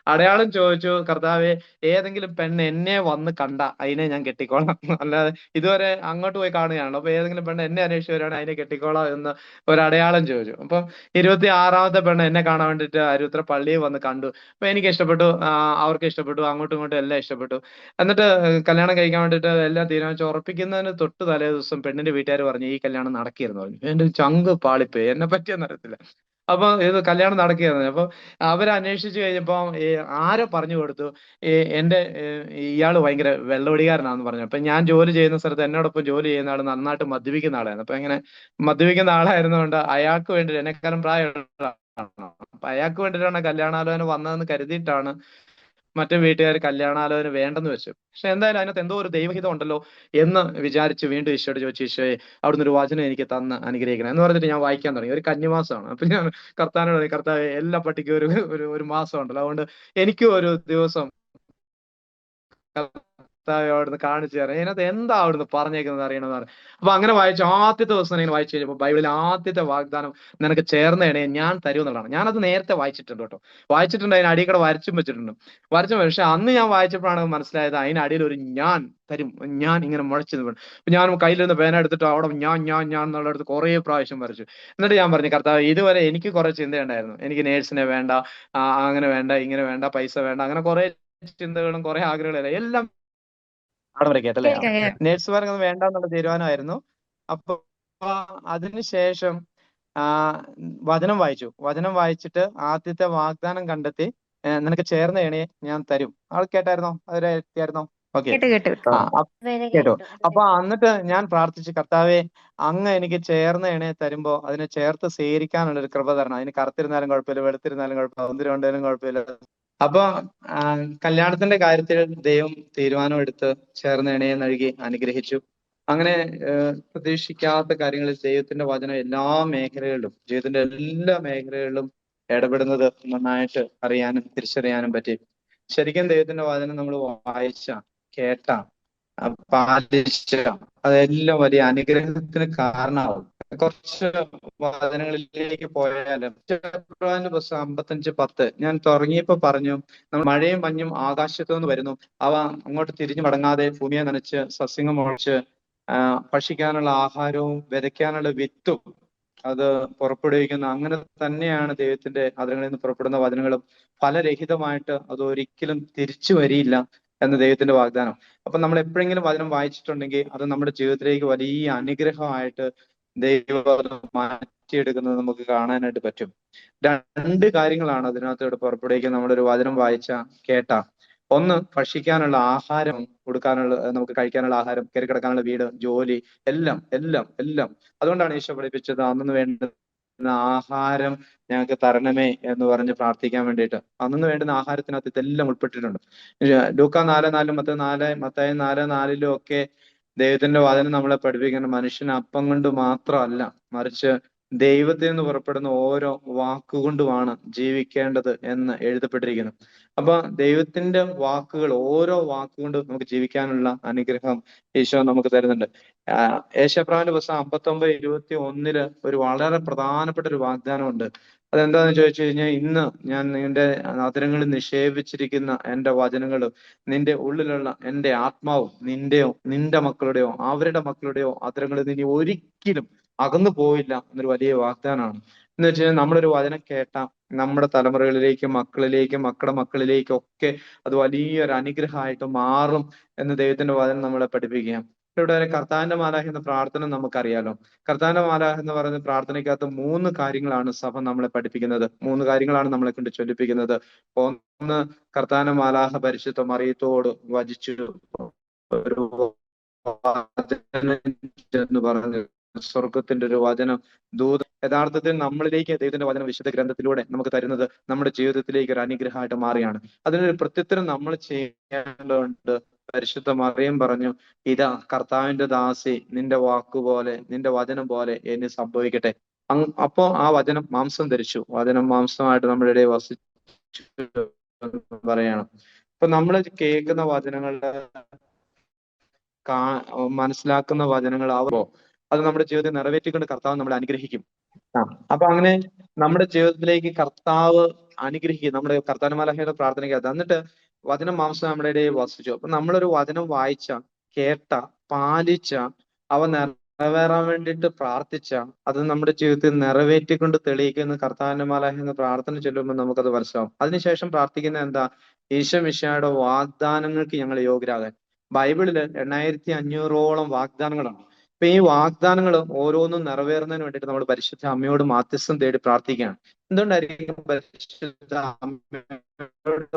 അടയാളം ചോദിച്ചു, കർത്താവെ ഏതെങ്കിലും പെണ്ണ് എന്നെ വന്ന് കണ്ട അതിനെ ഞാൻ കെട്ടിക്കോളാം, അല്ലാതെ ഇതുവരെ അങ്ങോട്ട് പോയി കാണുകയാണല്ലോ, അപ്പൊ ഏതെങ്കിലും പെണ്ണ് എന്നെ അന്വേഷിച്ച് വരികയാണെങ്കിൽ അതിനെ കെട്ടിക്കോളാം എന്ന് ഒരു അടയാളം ചോദിച്ചു. അപ്പം 26ാമത്തെ പെണ്ണ് എന്നെ കാണാൻ വേണ്ടിയിട്ട് അരുത്ര പള്ളിയിൽ വന്ന് കണ്ടു. അപ്പൊ എനിക്ക് ഇഷ്ടപ്പെട്ടു, അവർക്ക് ഇഷ്ടപ്പെട്ടു, അങ്ങോട്ടും ഇങ്ങോട്ടും എല്ലാം ഇഷ്ടപ്പെട്ടു. എന്നിട്ട് കല്യാണം കഴിക്കാൻ വേണ്ടിയിട്ട് എല്ലാം തീരുമാനിച്ച് ഉറപ്പിക്കുന്നതിന് തൊട്ട് തലേ ദിവസം പെണ്ണിന്റെ വീട്ടുകാർ പറഞ്ഞു ഈ കല്യാണം നടക്കിയെന്ന് പറഞ്ഞു. എന്റെ ചങ്ക് പാളിപ്പോയി, എന്നെ പറ്റിയെന്ന് അറിയത്തില്ല. അപ്പൊ ഇത് കല്യാണം നടക്കുകയായിരുന്നു. അപ്പൊ അവരന്വേഷിച്ച് കഴിഞ്ഞപ്പോ ആരോ പറഞ്ഞു കൊടുത്തു, എന്റെ ഇയാള് ഭയങ്കര വെള്ളവടികാരനാന്ന് പറഞ്ഞു. അപ്പൊ ഞാൻ ജോലി ചെയ്യുന്ന സ്ഥലത്ത് എന്നോടൊപ്പം ജോലി ചെയ്യുന്ന ആള് നന്നായിട്ട് മദ്യപിക്കുന്ന ആളായിരുന്നു. അപ്പൊ ഇങ്ങനെ മദ്യപിക്കുന്ന ആളായിരുന്നുകൊണ്ട് അയാൾക്ക് വേണ്ടി, എന്നെക്കാളും പ്രായമുള്ള ആളാണ്, അപ്പൊ അയാൾക്ക് വേണ്ടിയിട്ടാണ് കല്യാണാലോചന വന്നതെന്ന് കരുതിയിട്ടാണ് മറ്റു വീട്ടുകാർ കല്യാണാലോചന വേണ്ടെന്ന് വെച്ചു. പക്ഷെ എന്തായാലും അതിനകത്ത് എന്തോ ഒരു ദൈവഹിതം ഉണ്ടല്ലോ എന്ന് വിചാരിച്ച് വീണ്ടും ഈശോയോട് ചോദിച്ചു, ഈശോയെ അവിടുന്ന് ഒരു വചനം എനിക്ക് തന്ന് അനുഗ്രഹിക്കണം എന്ന് പറഞ്ഞിട്ട് ഞാൻ വായിക്കാൻ തുടങ്ങി. ഒരു കന്നിമാസമാണ്. അപ്പൊ ഞാൻ കർത്താവിനോട് പറഞ്ഞു, കർത്താവേ എല്ലാ പട്ടിക്കും ഒരു ഒരു ഒരു മാസം ഉണ്ടല്ലോ, അതുകൊണ്ട് എനിക്കും ഒരു ദിവസം കർത്താവെ അവിടുന്ന് കാണിച്ചു തരാം, ഇതിനകത്ത് എന്താ അവിടുന്ന് പറഞ്ഞേക്കുന്നത് അറിയണമെന്ന് പറഞ്ഞു. അപ്പൊ അങ്ങനെ വായിച്ചു. ആദ്യത്തെ ദിവസം ഇങ്ങനെ വായിച്ചു കഴിഞ്ഞപ്പോൾ ബൈബിളിൽ ആദ്യത്തെ വാഗ്ദാനം നിനക്ക് ചേർന്ന ഇണയെ ഞാൻ തരും എന്നുള്ളതാണ്. ഞാനത് നേരത്തെ വായിച്ചിട്ടുണ്ട് കേട്ടോ, വായിച്ചിട്ടുണ്ട്, അതിന് അടിയിൽ കൂടെ വരച്ചും വെച്ചിട്ടുണ്ട്, പക്ഷെ അന്ന് ഞാൻ വായിച്ചപ്പോഴാണ് മനസ്സിലായത് അതിനടിയിൽ ഒരു ഞാൻ തരും, ഞാൻ ഇങ്ങനെ മുഴച്ചു വീണു. ഞാൻ കയ്യിലിരുന്ന് പേന എടുത്തിട്ട് അവിടെ ഞാൻ എന്നുള്ളടത്ത് കുറെ പ്രാവശ്യം വരച്ചു. എന്നിട്ട് ഞാൻ പറഞ്ഞു, കർത്താവ് ഇതുവരെ എനിക്ക് കുറെ ചിന്തയുണ്ടായിരുന്നു, എനിക്ക് നേഴ്സിനെ വേണ്ട, അങ്ങനെ വേണ്ട, ഇങ്ങനെ വേണ്ട, പൈസ വേണ്ട, അങ്ങനെ കുറെ ചിന്തകളും കുറെ ആഗ്രഹങ്ങളും എല്ലാം അവിടെ വരെ കേട്ടല്ലേ. കേൾക്കാം കേൾക്കാം. നേഴ്സുമാർക്കൊന്നും വേണ്ട എന്നുള്ള തീരുമാനമായിരുന്നു. അപ്പൊ അതിനുശേഷം ആ വചനം വായിച്ചിട്ട് ആദ്യത്തെ വാഗ്ദാനം കണ്ടെത്തി, നിനക്ക് ചേർന്ന ഇണയെ ഞാൻ തരും. ആൾ കേട്ടായിരുന്നോ? അതിലെ എത്തിയായിരുന്നോ? ഓക്കെ. കേട്ടു കേട്ടു. കേട്ടോ. അപ്പൊ എന്നിട്ട് ഞാൻ പ്രാർത്ഥിച്ചു, കർത്താവെ അങ്ങ് എനിക്ക് ചേർന്ന ഇണയെ തരുമ്പോ അതിനെ ചേർത്ത് സ്വീകരിക്കാനുള്ള ഒരു കൃപ തരണം. അതിന് കറുത്തിരുന്നാലും കുഴപ്പമില്ല, വെളുത്തിരുന്നാലും കുഴപ്പമില്ല, ഒന്നിരുണ്ടാലും കുഴപ്പമില്ല. അപ്പൊ കല്യാണത്തിന്റെ കാര്യത്തിൽ ദൈവം തീരുമാനമെടുത്ത് ചേർന്ന ഇണയെ നൽകി അനുഗ്രഹിച്ചു. അങ്ങനെ പ്രതീക്ഷിക്കാത്ത കാര്യങ്ങളിൽ ദൈവത്തിന്റെ വചനം എല്ലാ മേഖലകളിലും, ജീവിതത്തിന്റെ എല്ലാ മേഖലകളിലും ഇടപെടുന്നത് നന്നായിട്ട് അറിയാനും തിരിച്ചറിയാനും പറ്റി. ശരിക്കും ദൈവത്തിന്റെ വചനം നമ്മൾ വായിച്ച, കേട്ട, പാലിച്ച, അതെല്ലാം വലിയ അനുഗ്രഹത്തിന് കാരണമാവും. കുറച്ച് വചനങ്ങളിലേക്ക് പോയാലും പുസ്തകം 55:10 ഞാൻ തുടങ്ങിയപ്പോ പറഞ്ഞു, നമ്മൾ മഴയും മഞ്ഞും ആകാശത്തു നിന്ന് വരുന്നു, അവ അങ്ങോട്ട് തിരിഞ്ഞു മടങ്ങാതെ ഭൂമിയെ നനച്ച് സസ്യങ്ങൾ മുളച്ച് ഭക്ഷിക്കാനുള്ള ആഹാരവും വിതയ്ക്കാനുള്ള വിത്തും അത് പുറപ്പെടുവിക്കുന്ന, അങ്ങനെ തന്നെയാണ് ദൈവത്തിന്റെ അതിരങ്ങളിൽ നിന്ന് പുറപ്പെടുന്ന വചനങ്ങളും ഫലരഹിതമായിട്ട് അത് ഒരിക്കലും തിരിച്ചു വരിയില്ല എന്ന് ദൈവത്തിന്റെ വാഗ്ദാനം. അപ്പൊ നമ്മൾ എപ്പോഴെങ്കിലും വചനം വായിച്ചിട്ടുണ്ടെങ്കിൽ അത് നമ്മുടെ ജീവിതത്തിലേക്ക് വലിയ അനുഗ്രഹമായിട്ട് ദൈവം അത് മാറ്റിയെടുക്കുന്നത് നമുക്ക് കാണാനായിട്ട് പറ്റും. രണ്ട് കാര്യങ്ങളാണ് അതിനകത്തോട് പുറപ്പെടുവിക്കുന്നത് നമ്മളൊരു വചനം വായിച്ച, കേട്ട. ഒന്ന്, ഭക്ഷിക്കാനുള്ള ആഹാരം, കൊടുക്കാനുള്ള, നമുക്ക് കഴിക്കാനുള്ള ആഹാരം, കയറി കിടക്കാനുള്ള വീട്, ജോലി, എല്ലാം എല്ലാം എല്ലാം. അതുകൊണ്ടാണ് ഈശോ പഠിപ്പിച്ചത്, അന്നു വേണ്ടുന്ന ആഹാരം ഞങ്ങൾക്ക് തരണമേ എന്ന് പറഞ്ഞ് പ്രാർത്ഥിക്കാൻ വേണ്ടിയിട്ട്. അന്നു വേണ്ടുന്ന ആഹാരത്തിനകത്ത് ഇതെല്ലാം ഉൾപ്പെട്ടിട്ടുണ്ട്. ലൂക്കാ 4:4, മത്തായി 4:4 ഒക്കെ ദൈവത്തിന്റെ വചനം നമ്മളെ പഠിപ്പിക്കുന്ന മനുഷ്യന് അപ്പം കൊണ്ട് മാത്രമല്ല, മറിച്ച് ദൈവത്തിൽ നിന്ന് പുറപ്പെടുന്ന ഓരോ വാക്കുകൊണ്ടുമാണ് ജീവിക്കേണ്ടത് എന്ന് എഴുതപ്പെട്ടിരിക്കുന്നു. അപ്പൊ ദൈവത്തിന്റെ വാക്കുകൾ, ഓരോ വാക്കുകൊണ്ട് നമുക്ക് ജീവിക്കാനുള്ള അനുഗ്രഹം ഈശോ നമുക്ക് തരുന്നുണ്ട്. യേശയ്യാപ്രവാചകന്റെ പുസ്തകം 59:21 ഒരു വളരെ പ്രധാനപ്പെട്ട ഒരു വാഗ്ദാനമുണ്ട്. അതെന്താന്ന് ചോദിച്ചു കഴിഞ്ഞാൽ, ഇന്ന് ഞാൻ നിന്റെ അധരങ്ങളിൽ നിക്ഷേപിച്ചിരിക്കുന്ന എന്റെ വചനങ്ങളും നിന്റെ ഉള്ളിലുള്ള എന്റെ ആത്മാവും നിന്റെയോ നിന്റെ മക്കളുടെയോ അവരുടെ മക്കളുടെയോ അധരങ്ങളിൽ നിന്ന് ഒരിക്കലും അകന്നു പോയില്ല എന്നൊരു വലിയ വാഗ്ദാനമാണ്. എന്ന് വെച്ച് കഴിഞ്ഞാൽ നമ്മളൊരു വചനം കേട്ട നമ്മുടെ തലമുറകളിലേക്കും മക്കളിലേക്കും മക്കളുടെ മക്കളിലേക്കും ഒക്കെ അത് വലിയൊരു അനുഗ്രഹമായിട്ട് മാറും എന്ന് ദൈവത്തിന്റെ വചനം നമ്മളെ പഠിപ്പിക്കുക. ഇവിടെ കർത്താവിന്റെ മാലാഖ എന്ന പ്രാർത്ഥന നമുക്കറിയാലോ. കർത്താവിന്റെ മാലാഖ എന്ന് പറയുന്ന പ്രാർത്ഥനയ്ക്കകത്ത് മൂന്ന് കാര്യങ്ങളാണ് സഭ നമ്മളെ പഠിപ്പിക്കുന്നത്, മൂന്ന് കാര്യങ്ങളാണ് നമ്മളെ കൊണ്ട് ചൊല്ലിപ്പിക്കുന്നത്. ഒന്ന്, കർത്താവിന്റെ മാലാഖ പരിശുദ്ധ മറിയത്തോട് വചിച്ചു ഒരു വചനം എന്ന് പറഞ്ഞു, സ്വർഗത്തിന്റെ ഒരു വചനം ദൂത്. യഥാർത്ഥത്തിൽ നമ്മളിലേക്ക് ദൈവത്തിന്റെ വചനം വിശുദ്ധ ഗ്രന്ഥത്തിലൂടെ നമുക്ക് തരുന്നത് നമ്മുടെ ജീവിതത്തിലേക്ക് ഒരു അനുഗ്രഹമായിട്ട് മാറിയാണ്. അതിനൊരു പ്രത്യുത്തരം നമ്മൾ ചെയ്യേണ്ടതുണ്ട്. പരിശുദ്ധ മറിയം പറഞ്ഞു, ഇതാ കർത്താവിന്റെ ദാസി, നിന്റെ വാക്കുപോലെ നിന്റെ വചനം പോലെ എന്നെ സംഭവിക്കട്ടെ. അപ്പോ ആ വചനം മാംസം ധരിച്ചു, വചനം മാംസമായിട്ട് നമ്മുടെ ഇടയിൽ വസിച്ചു എന്ന് പറയണം. ഇപ്പൊ നമ്മൾ കേൾക്കുന്ന വചനങ്ങളുടെ മനസ്സിലാക്കുന്ന വചനങ്ങൾ ആവുമ്പോ അത് നമ്മുടെ ജീവിതത്തിൽ നിറവേറ്റിക്കൊണ്ട് കർത്താവ് നമ്മളെ അനുഗ്രഹിക്കും. അപ്പൊ അങ്ങനെ നമ്മുടെ ജീവിതത്തിലേക്ക് കർത്താവ് അനുഗ്രഹിക്കും. നമ്മുടെ കർത്താവിന്റെ മാലാഖയുടെ പ്രാർത്ഥനയ്ക്കകത്ത് എന്നിട്ട് വചനം മാംസം നമ്മുടെ ഇടയിൽ വസിച്ചു. അപ്പൊ നമ്മളൊരു വചനം വായിച്ച, കേട്ട, പാലിച്ച, അവ നിറവേറാൻ വേണ്ടിയിട്ട് പ്രാർത്ഥിച്ച, അത് നമ്മുടെ ജീവിതത്തിൽ നിറവേറ്റിക്കൊണ്ട് തെളിയിക്കുന്ന കർത്താവിന്റെ മാലാഖ എന്ന പ്രാർത്ഥന ചൊല്ലുമ്പോൾ നമുക്കത് മനസ്സിലാവും. അതിനുശേഷം പ്രാർത്ഥിക്കുന്ന എന്താ? ഈശോ മിശിഹായുടെ വാഗ്ദാനങ്ങൾക്ക് ഞങ്ങൾ യോഗ്യരാകാൻ. ബൈബിളില് 8500ഓളം വാഗ്ദാനങ്ങളാണ്. അപ്പൊ ഈ വാഗ്ദാനങ്ങൾ ഓരോന്നും നിറവേറുന്നതിന് വേണ്ടിയിട്ട് നമ്മൾ പരിശുദ്ധ അമ്മയോട് മാധ്യസ്ഥം തേടി പ്രാർത്ഥിക്കുകയാണ്. എന്തുകൊണ്ടായിരിക്കും പരിശുദ്ധ അമ്മയോട്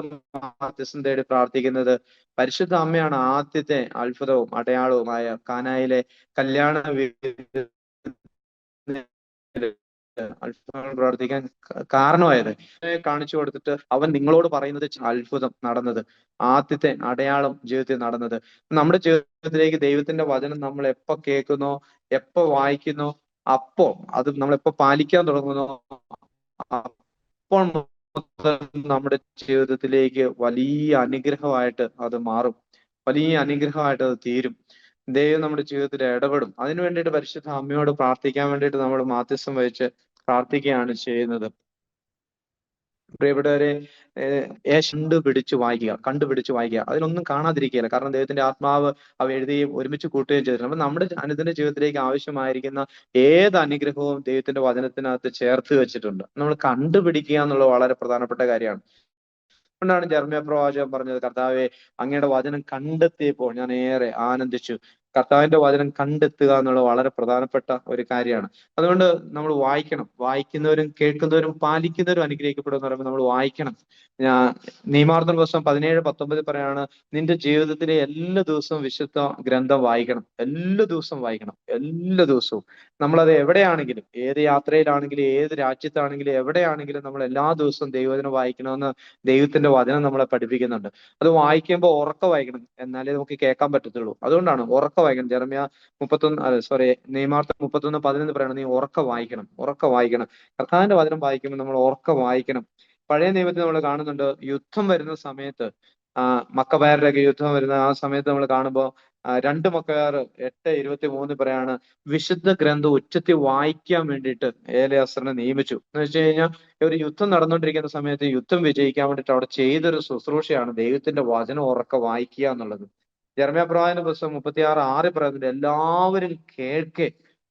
മാധ്യസ്ഥം തേടി പ്രാർത്ഥിക്കുന്നത്? പരിശുദ്ധ അമ്മയാണ് ആദ്യത്തെ അത്ഭുതവും അടയാളവുമായ കാനായിലെ കല്യാണ അത്ഭുതങ്ങൾ പ്രവർത്തിക്കാൻ കാരണമായത്. കാണിച്ചു കൊടുത്തിട്ട് അവൻ നിങ്ങളോട് പറയുന്നത് അത്ഭുതം നടന്നത്, ആദ്യത്തെ അടയാളം ജീവിതത്തിൽ നടന്നത്. നമ്മുടെ ജീവിതത്തിലേക്ക് ദൈവത്തിന്റെ വചനം നമ്മൾ എപ്പോ കേൾക്കുന്നോ, എപ്പോ വായിക്കുന്നോ, അപ്പോ അത് നമ്മളെപ്പോ പാലിക്കാൻ തുടങ്ങുന്നോ, അപ്പോൾ നമ്മുടെ ജീവിതത്തിലേക്ക് വലിയ അനുഗ്രഹമായിട്ട് അത് മാറും, വലിയ അനുഗ്രഹമായിട്ട് അത് തീരും. ദൈവം നമ്മുടെ ജീവിതത്തിൽ ഇടപെടും. അതിനു വേണ്ടിയിട്ട് പരിശുദ്ധ അമ്മയോട് പ്രാർത്ഥിക്കാൻ വേണ്ടിയിട്ട് നമ്മൾ മാധ്യസ്ഥം വഹിച്ച് പ്രാർത്ഥിക്കുകയാണ് ചെയ്യുന്നത്. പ്രിയപ്പെട്ടവരെ, കണ്ടുപിടിച്ച് വായിക്കുക, അതിലൊന്നും കാണാതിരിക്കുകയില്ല. കാരണം ദൈവത്തിന്റെ ആത്മാവ് അവ എഴുതുകയും ഒരുമിച്ച് കൂട്ടുകയും ചെയ്തിട്ടുണ്ട്. അപ്പൊ നമ്മുടെ അനുദിന ജീവിതത്തിലേക്ക് ആവശ്യമായിരിക്കുന്ന ഏത് അനുഗ്രഹവും ദൈവത്തിന്റെ വചനത്തിനകത്ത് ചേർത്ത് വെച്ചിട്ടുണ്ട്. നമ്മൾ കണ്ടുപിടിക്കുക എന്നുള്ളത് വളരെ പ്രധാനപ്പെട്ട കാര്യമാണ്. അതുകൊണ്ടാണ് ജെറമ്യാ പ്രവാചകൻ പറഞ്ഞത്, കർത്താവെ, അങ്ങയുടെ വചനം കണ്ടെത്തിയപ്പോൾ ഞാൻ ഏറെ ആനന്ദിച്ചു. കർത്താവിന്റെ വചനം കണ്ടെത്തുക എന്നുള്ളത് വളരെ പ്രധാനപ്പെട്ട ഒരു കാര്യമാണ്. അതുകൊണ്ട് നമ്മൾ വായിക്കണം. വായിക്കുന്നവരും കേൾക്കുന്നവരും പാലിക്കുന്നവരും അനുഗ്രഹിക്കപ്പെടും എന്ന് പറയുമ്പോൾ നമ്മൾ വായിക്കണം. നിയമാവർത്തന പുസ്തകം 17:19 പറയാണ്, നിന്റെ ജീവിതത്തിലെ എല്ലാ ദിവസവും വിശുദ്ധ ഗ്രന്ഥം വായിക്കണം. എല്ലാ ദിവസവും വായിക്കണം, എല്ലാ ദിവസവും. നമ്മളത് എവിടെയാണെങ്കിലും, ഏത് യാത്രയിലാണെങ്കിലും, ഏത് രാജ്യത്താണെങ്കിലും, എവിടെയാണെങ്കിലും നമ്മൾ എല്ലാ ദിവസവും ദൈവവചനം വായിക്കണമെന്ന് ദൈവത്തിന്റെ വചനം നമ്മളെ പഠിപ്പിക്കുന്നുണ്ട്. അത് വായിക്കുമ്പോൾ ഉറക്ക വായിക്കണം, എന്നാലേ നമുക്ക് കേൾക്കാൻ പറ്റത്തുള്ളൂ. അതുകൊണ്ടാണ് ഉറക്ക വായിക്കണം. ജെറമ്യാ 31 നിയമാവർത്തനം 31:11 പറയണം, നീ ഉറക്ക വായിക്കണം, ഉറക്ക വായിക്കണം. കർത്താവിന്റെ വചനം വായിക്കുമ്പോൾ നമ്മൾ ഉറക്ക വായിക്കണം. പഴയ നിയമത്തിൽ നമ്മൾ കാണുന്നുണ്ട്, യുദ്ധം വരുന്ന സമയത്ത്, മക്കബായരുടെയൊക്കെ യുദ്ധം വരുന്ന ആ സമയത്ത് നമ്മൾ കാണുമ്പോൾ 2 മക്കബായർ 8:23 പറയാണ്, വിശുദ്ധ ഗ്രന്ഥം ഉച്ചത്തിൽ വായിക്കാൻ വേണ്ടിയിട്ട് ഏലയാസറിനെ നിയമിച്ചു. എന്ന് വെച്ച് കഴിഞ്ഞാൽ ഒരു യുദ്ധം നടന്നുകൊണ്ടിരിക്കുന്ന സമയത്ത് യുദ്ധം വിജയിക്കാൻ വേണ്ടിയിട്ട് അവിടെ ചെയ്തൊരു ശുശ്രൂഷയാണ് ദൈവത്തിന്റെ വചനം ഉറക്കെ വായിക്കുക എന്നുള്ളത്. ജെറമ്യാ പ്രവാചകന്റെ പുസ്തകം 36:6 പറയുന്നുണ്ട്, എല്ലാവരും കേൾക്കെ,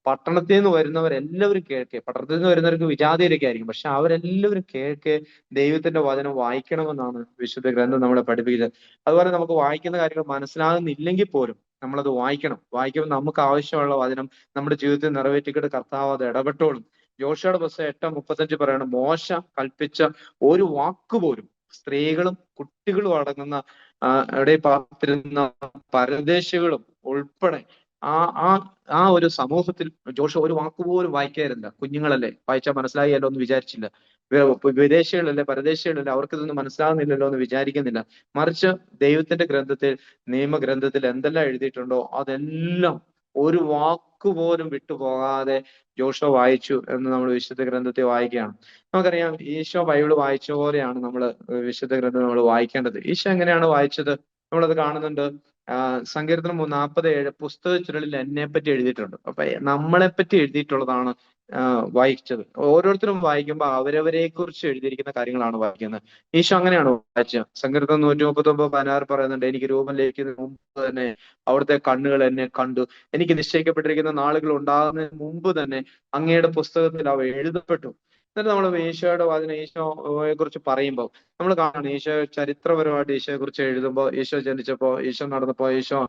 പട്ടണത്തിൽ നിന്ന് വരുന്നവരെല്ലാവരും കേൾക്കെ. പട്ടണത്തിൽ നിന്ന് വരുന്നവർക്ക് വിജാതിയിലൊക്കെ ആയിരിക്കും, പക്ഷെ അവരെല്ലാവരും കേൾക്കെ ദൈവത്തിന്റെ വചനം വായിക്കണമെന്നാണ് വിശുദ്ധ ഗ്രന്ഥം നമ്മളെ പഠിപ്പിക്കുന്നത്. അതുപോലെ നമുക്ക് വായിക്കുന്ന കാര്യങ്ങൾ മനസ്സിലാകുന്നില്ലെങ്കിൽ പോലും നമ്മളത് വായിക്കണം. വായിക്കുമ്പോൾ നമുക്ക് ആവശ്യമുള്ള വചനം നമ്മുടെ ജീവിതത്തിൽ നിറവേറ്റിക്കൊണ്ട് കർത്താവ് അത് ഇടപെട്ടോളും. യോശുവയുടെ പുസ്തകം 8:35 പറയണം, മോശ കൽപ്പിച്ച ഒരു വാക്കുപോലും സ്ത്രീകളും കുട്ടികളും അടങ്ങുന്ന അവിടെ പാർത്തിരുന്ന പരദേശികളും ഉൾപ്പെടെ ആ ആ ആ ഒരു സമൂഹത്തിൽ ജോഷുവ ഒരു വാക്കുപോലും വായിക്കാറില്ല. കുഞ്ഞുങ്ങളല്ലേ, വായിച്ചാൽ മനസ്സിലായല്ലോ എന്ന് വിചാരിച്ചില്ല. വിദേശികളല്ലേ, പരദേശികളല്ലേ, അവർക്കിതൊന്നും മനസ്സിലാകുന്നില്ലല്ലോ എന്ന് വിചാരിക്കുന്നില്ല. മറിച്ച് ദൈവത്തിന്റെ ഗ്രന്ഥത്തിൽ, നിയമഗ്രന്ഥത്തിൽ എന്തെല്ലാം എഴുതിയിട്ടുണ്ടോ അതെല്ലാം ഒരു വാക്കുപോലും വിട്ടുപോകാതെ ജോഷുവ വായിച്ചു എന്ന് നമ്മൾ വിശുദ്ധ ഗ്രന്ഥത്തെ വായിക്കുകയാണ്. നമുക്കറിയാം, ഈശോ ബൈബിൾ വായിച്ച പോലെയാണ് നമ്മൾ വിശുദ്ധ ഗ്രന്ഥം നമ്മൾ വായിക്കേണ്ടത്. ഈശോ എങ്ങനെയാണ് വായിച്ചത് നമ്മളത് കാണുന്നുണ്ട്. സങ്കീർത്തനം 47 പുസ്തക ചുരുളിൽ എന്നെ പറ്റി എഴുതിയിട്ടുണ്ട്. അപ്പൊ നമ്മളെ പറ്റി എഴുതിയിട്ടുള്ളതാണ് വായിച്ചത്. ഓരോരുത്തരും വായിക്കുമ്പോൾ അവരവരെ കുറിച്ച് എഴുതിയിരിക്കുന്ന കാര്യങ്ങളാണ് വായിക്കുന്നത്. ഈശോ അങ്ങനെയാണ് വായിച്ചത്. സങ്കീർത്തനം 139:16 പറയുന്നുണ്ട്, എനിക്ക് രൂപം ലഭിക്കുന്നതിന് മുമ്പ് തന്നെ അവിടുത്തെ കണ്ണുകൾ എന്നെ കണ്ടു, എനിക്ക് നിശ്ചയിക്കപ്പെട്ടിരിക്കുന്ന നാളുകൾ ഉണ്ടാകുന്നതിന് മുമ്പ് തന്നെ അങ്ങയുടെ പുസ്തകത്തിൽ അവ എഴുതപ്പെട്ടു. എന്നിട്ട് നമ്മൾ ഈശോയുടെ വചനം ഈശോയെ കുറിച്ച് പറയുമ്പോൾ നമ്മൾ കാണണം, ഈശോ ചരിത്രപരമായിട്ട് ഈശോയെ കുറിച്ച് എഴുതുമ്പോൾ ഈശോ ജനിച്ചപ്പോ, ഈശോ നടന്നപ്പോ, ഈശോ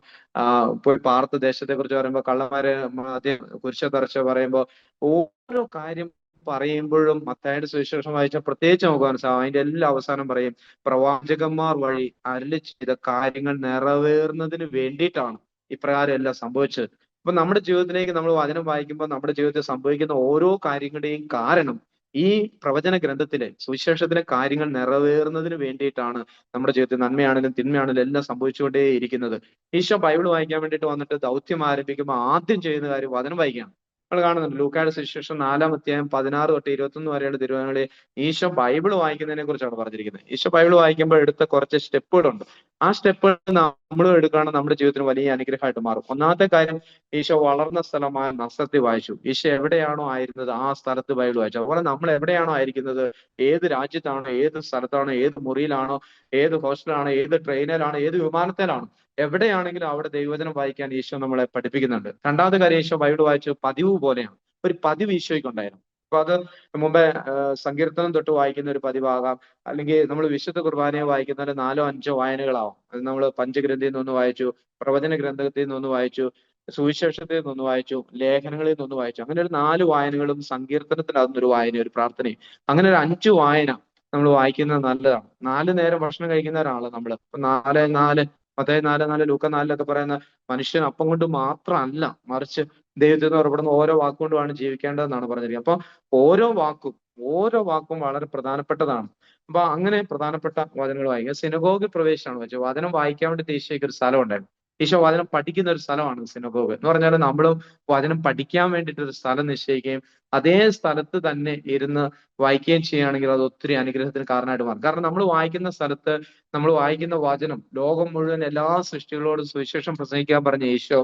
പോയി പാർത്ത ദേശത്തെ കുറിച്ച് പറയുമ്പോൾ, കള്ളന്മാരെ ആദ്യം കുരിശ തറച്ച് പറയുമ്പോൾ, ഓരോ കാര്യം പറയുമ്പോഴും മത്തായിയുടെ സുവിശേഷം വായിച്ചാൽ പ്രത്യേകിച്ച് നമുക്ക് മനസ്സിലാവും. അതിന്റെ എല്ലാ അവസാനം പറയും, പ്രവാചകന്മാർ വഴി അരുളി ചെയ്ത കാര്യങ്ങൾ നിറവേറുന്നതിന് വേണ്ടിയിട്ടാണ് ഇപ്രകാരം എല്ലാം സംഭവിച്ചത്. അപ്പൊ നമ്മുടെ ജീവിതത്തിലേക്ക് നമ്മൾ വചനം വായിക്കുമ്പോൾ നമ്മുടെ ജീവിതത്തിൽ സംഭവിക്കുന്ന ഓരോ കാര്യങ്ങളുടെയും കാരണം ഈ പ്രവചന ഗ്രന്ഥത്തിലെ സുവിശേഷത്തിലെ കാര്യങ്ങൾ നിറവേറുന്നതിന് വേണ്ടിയിട്ടാണ് നമ്മുടെ ജീവിതത്തിൽ നന്മയാണെങ്കിലും തിന്മയാണെങ്കിലും എല്ലാം സംഭവിച്ചുകൊണ്ടേ ഇരിക്കുന്നത്. ഈശോ ബൈബിൾ വായിക്കാൻ വേണ്ടിയിട്ട് വന്നിട്ട് ദൗത്യം ആരംഭിക്കുമ്പോൾ ആദ്യം ചെയ്യുന്ന കാര്യം വചനം വായിക്കുകയാണ്. നമ്മൾ കാണുന്നുണ്ട് ലൂക്കായുടെ സുവിശേഷം 4-ാം അധ്യായം 16 തൊട്ട് 21 വരെയുള്ള തിരുവചനങ്ങളിൽ ഈശോ ബൈബിൾ വായിക്കുന്നതിനെ കുറിച്ചാണ് പറഞ്ഞിരിക്കുന്നത്. ഈശോ ബൈബിൾ വായിക്കുമ്പോൾ എടുത്ത കുറച്ച് സ്റ്റെപ്പുകളുണ്ട്. ആ സ്റ്റെപ്പുകൾ നമ്മളും എടുക്കുകയാണെങ്കിൽ നമ്മുടെ ജീവിതത്തിന് വലിയ അനുഗ്രഹമായിട്ട് മാറും. ഒന്നാമത്തെ കാര്യം, ഈശോ വളർന്ന സ്ഥലമായ നസറത്തിൽ വായിച്ചു. ഈശോ എവിടെയാണോ ആയിരുന്നത് ആ സ്ഥലത്ത് ബൈബിൾ വായിച്ചു. അതുപോലെ നമ്മൾ എവിടെയാണോ ആയിരിക്കുന്നത്, ഏത് രാജ്യത്താണോ, ഏത് സ്ഥലത്താണോ, ഏത് മുറിയിലാണോ, ഏത് ഹോസ്റ്റലാണോ, ഏത് ട്രെയിനിലാണോ, ഏത് വിമാനത്തിലാണോ, എവിടെയാണെങ്കിലും അവിടെ ദൈവവചനം വായിക്കാൻ ഈശോ നമ്മളെ പഠിപ്പിക്കുന്നുണ്ട്. രണ്ടാമത്തെ കാര്യം, ഈശോ ബൈബിൾ വായിച്ചു പതിവ് പോലെയാണ്. ഒരു പതിവ് ഈശോയ്ക്ക് ഉണ്ടായിരുന്നു. അപ്പൊ അത് മുമ്പേ സങ്കീർത്തനം തൊട്ട് വായിക്കുന്ന ഒരു പതിവാകാം, അല്ലെങ്കിൽ നമ്മൾ വിശുദ്ധ കുർബാനയെ വായിക്കുന്നതിന് 4-5 വായനകളാവും. അത് നമ്മൾ പഞ്ചഗ്രന്ഥിയിൽ നിന്ന് വായിച്ചു, പ്രവചന ഗ്രന്ഥത്തിൽ നിന്ന് വായിച്ചു, സുവിശേഷത്തിൽ നിന്ന് വായിച്ചു, ലേഖനങ്ങളിൽ നിന്ന് വായിച്ചു. അങ്ങനെ ഒരു 4 വായനകളും സങ്കീർത്തനത്തിനകത്തൊരു വായന, ഒരു പ്രാർത്ഥനയും, അങ്ങനെ ഒരു 5 വായന നമ്മൾ വായിക്കുന്നത് നല്ലതാണ്. 4 നേരം ഭക്ഷണം കഴിക്കുന്നവരാണല്ലോ നമ്മൾ. ഇപ്പൊ 4:4, മത്തായി 4:4, ലൂക്ക 4-ലൊക്കെ പറയുന്ന മനുഷ്യൻ അപ്പം കൊണ്ട് മാത്രമല്ല, മറിച്ച് ദൈവത്തിൽ നിന്ന് പുറപ്പെടുന്ന ഓരോ വാക്കുകൊണ്ടുമാണ് ജീവിക്കേണ്ടതെന്നാണ് പറഞ്ഞിരിക്കുന്നത്. അപ്പൊ ഓരോ വാക്കും വളരെ പ്രധാനപ്പെട്ടതാണ്. അപ്പൊ അങ്ങനെ പ്രധാനപ്പെട്ട വചനങ്ങൾ വായിക്കുക. സിനഗോഗിൽ പ്രവേശിച്ചാണ് വെച്ചത്. വചനം വായിക്കാൻ വേണ്ടി ഈശോയ്ക്ക് ഒരു സ്ഥലം ഉണ്ടായിരുന്നു. ഈശോ വചനം പഠിക്കുന്ന ഒരു സ്ഥലമാണ് സിനഗോഗ് എന്ന് പറഞ്ഞാൽ. നമ്മളും വചനം പഠിക്കാൻ വേണ്ടിയിട്ട് ഒരു സ്ഥലം നിശ്ചയിക്കുകയും അതേ സ്ഥലത്ത് തന്നെ ഇരുന്ന് വായിക്കുകയും ചെയ്യുകയാണെങ്കിൽ അത് ഒത്തിരി അനുഗ്രഹത്തിന് കാരണമായിട്ട് മാറും. കാരണം നമ്മൾ വായിക്കുന്ന സ്ഥലത്ത് നമ്മൾ വായിക്കുന്ന വചനം ലോകം മുഴുവൻ എല്ലാ സൃഷ്ടികളോടും സുവിശേഷം പ്രസംഗിക്കാൻ പറഞ്ഞ ഈശോ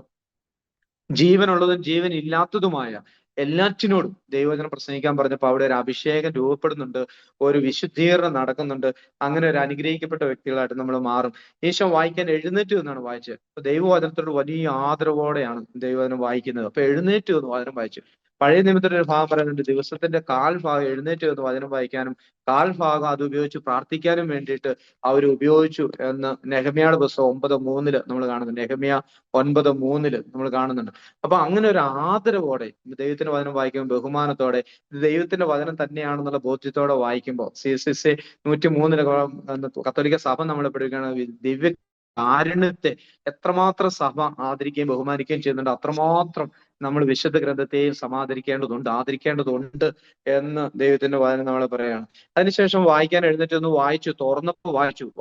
ജീവനുള്ളതും ജീവൻ ഇല്ലാത്തതുമായ എല്ലാറ്റിനോടും ദൈവവചനം പ്രസംഗിക്കാൻ പറഞ്ഞപ്പോൾ അവിടെ ഒരു അഭിഷേകം രൂപപ്പെടുന്നുണ്ട്, ഒരു വിശുദ്ധീകരണം നടക്കുന്നുണ്ട്. അങ്ങനെ ഒരു അനുഗ്രഹിക്കപ്പെട്ട വ്യക്തികളായിട്ട് നമ്മൾ മാറും. ഈശോ വായിക്കാൻ എഴുന്നേറ്റ് എന്നാണ് വായിച്ചത്. അപ്പൊ ദൈവവചനത്തോട് വലിയ ആദരവോടെയാണ് ദൈവവചനം വായിക്കുന്നത്. അപ്പൊ എഴുന്നേറ്റ് എന്ന് വചനം വായിച്ചു. പഴയ നിയമത്തിന്റെ ഒരു ഭാഗം പറയുന്നുണ്ട്, ദിവസത്തിന്റെ 1/4 ഭാഗം എഴുന്നേറ്റ് എന്ന് വചനം വായിക്കാനും 1/4 ഭാഗം അത് ഉപയോഗിച്ച് പ്രാർത്ഥിക്കാനും വേണ്ടിയിട്ട് അവർ ഉപയോഗിച്ചു എന്ന് നെഹമ്യയുടെ പുസ്തകം 9:3 നമ്മൾ കാണുന്നുണ്ട്. നെഹമ്യ 9:3 നമ്മൾ കാണുന്നുണ്ട്. അപ്പൊ അങ്ങനെ ഒരു ആദരവോടെ ദൈവത്തിന്റെ വചനം വായിക്കുമ്പോൾ, ബഹുമാനത്തോടെ, ഇത് ദൈവത്തിന്റെ വചനം തന്നെയാണെന്നുള്ള ബോധ്യത്തോടെ വായിക്കുമ്പോൾ, CCC 103 കത്തോലിക്ക സഭ നമ്മളെ പഠിപ്പിക്കുകയാണ്, ദിവ്യ കാരുണ്യത്തെ എത്രമാത്രം സഭ ആദരിക്കുകയും ബഹുമാനിക്കുകയും ചെയ്യുന്നുണ്ട്, അത്രമാത്രം നമ്മൾ വിശുദ്ധ ഗ്രന്ഥത്തെയും ആദരിക്കേണ്ടതുണ്ട് എന്ന് ദൈവത്തിന്റെ വചനം നമ്മളെ പറയാണ്. അതിനുശേഷം വായിക്കാൻ എഴുന്നേറ്റ് ഒന്ന് വായിച്ചു, തുറന്നപ്പോ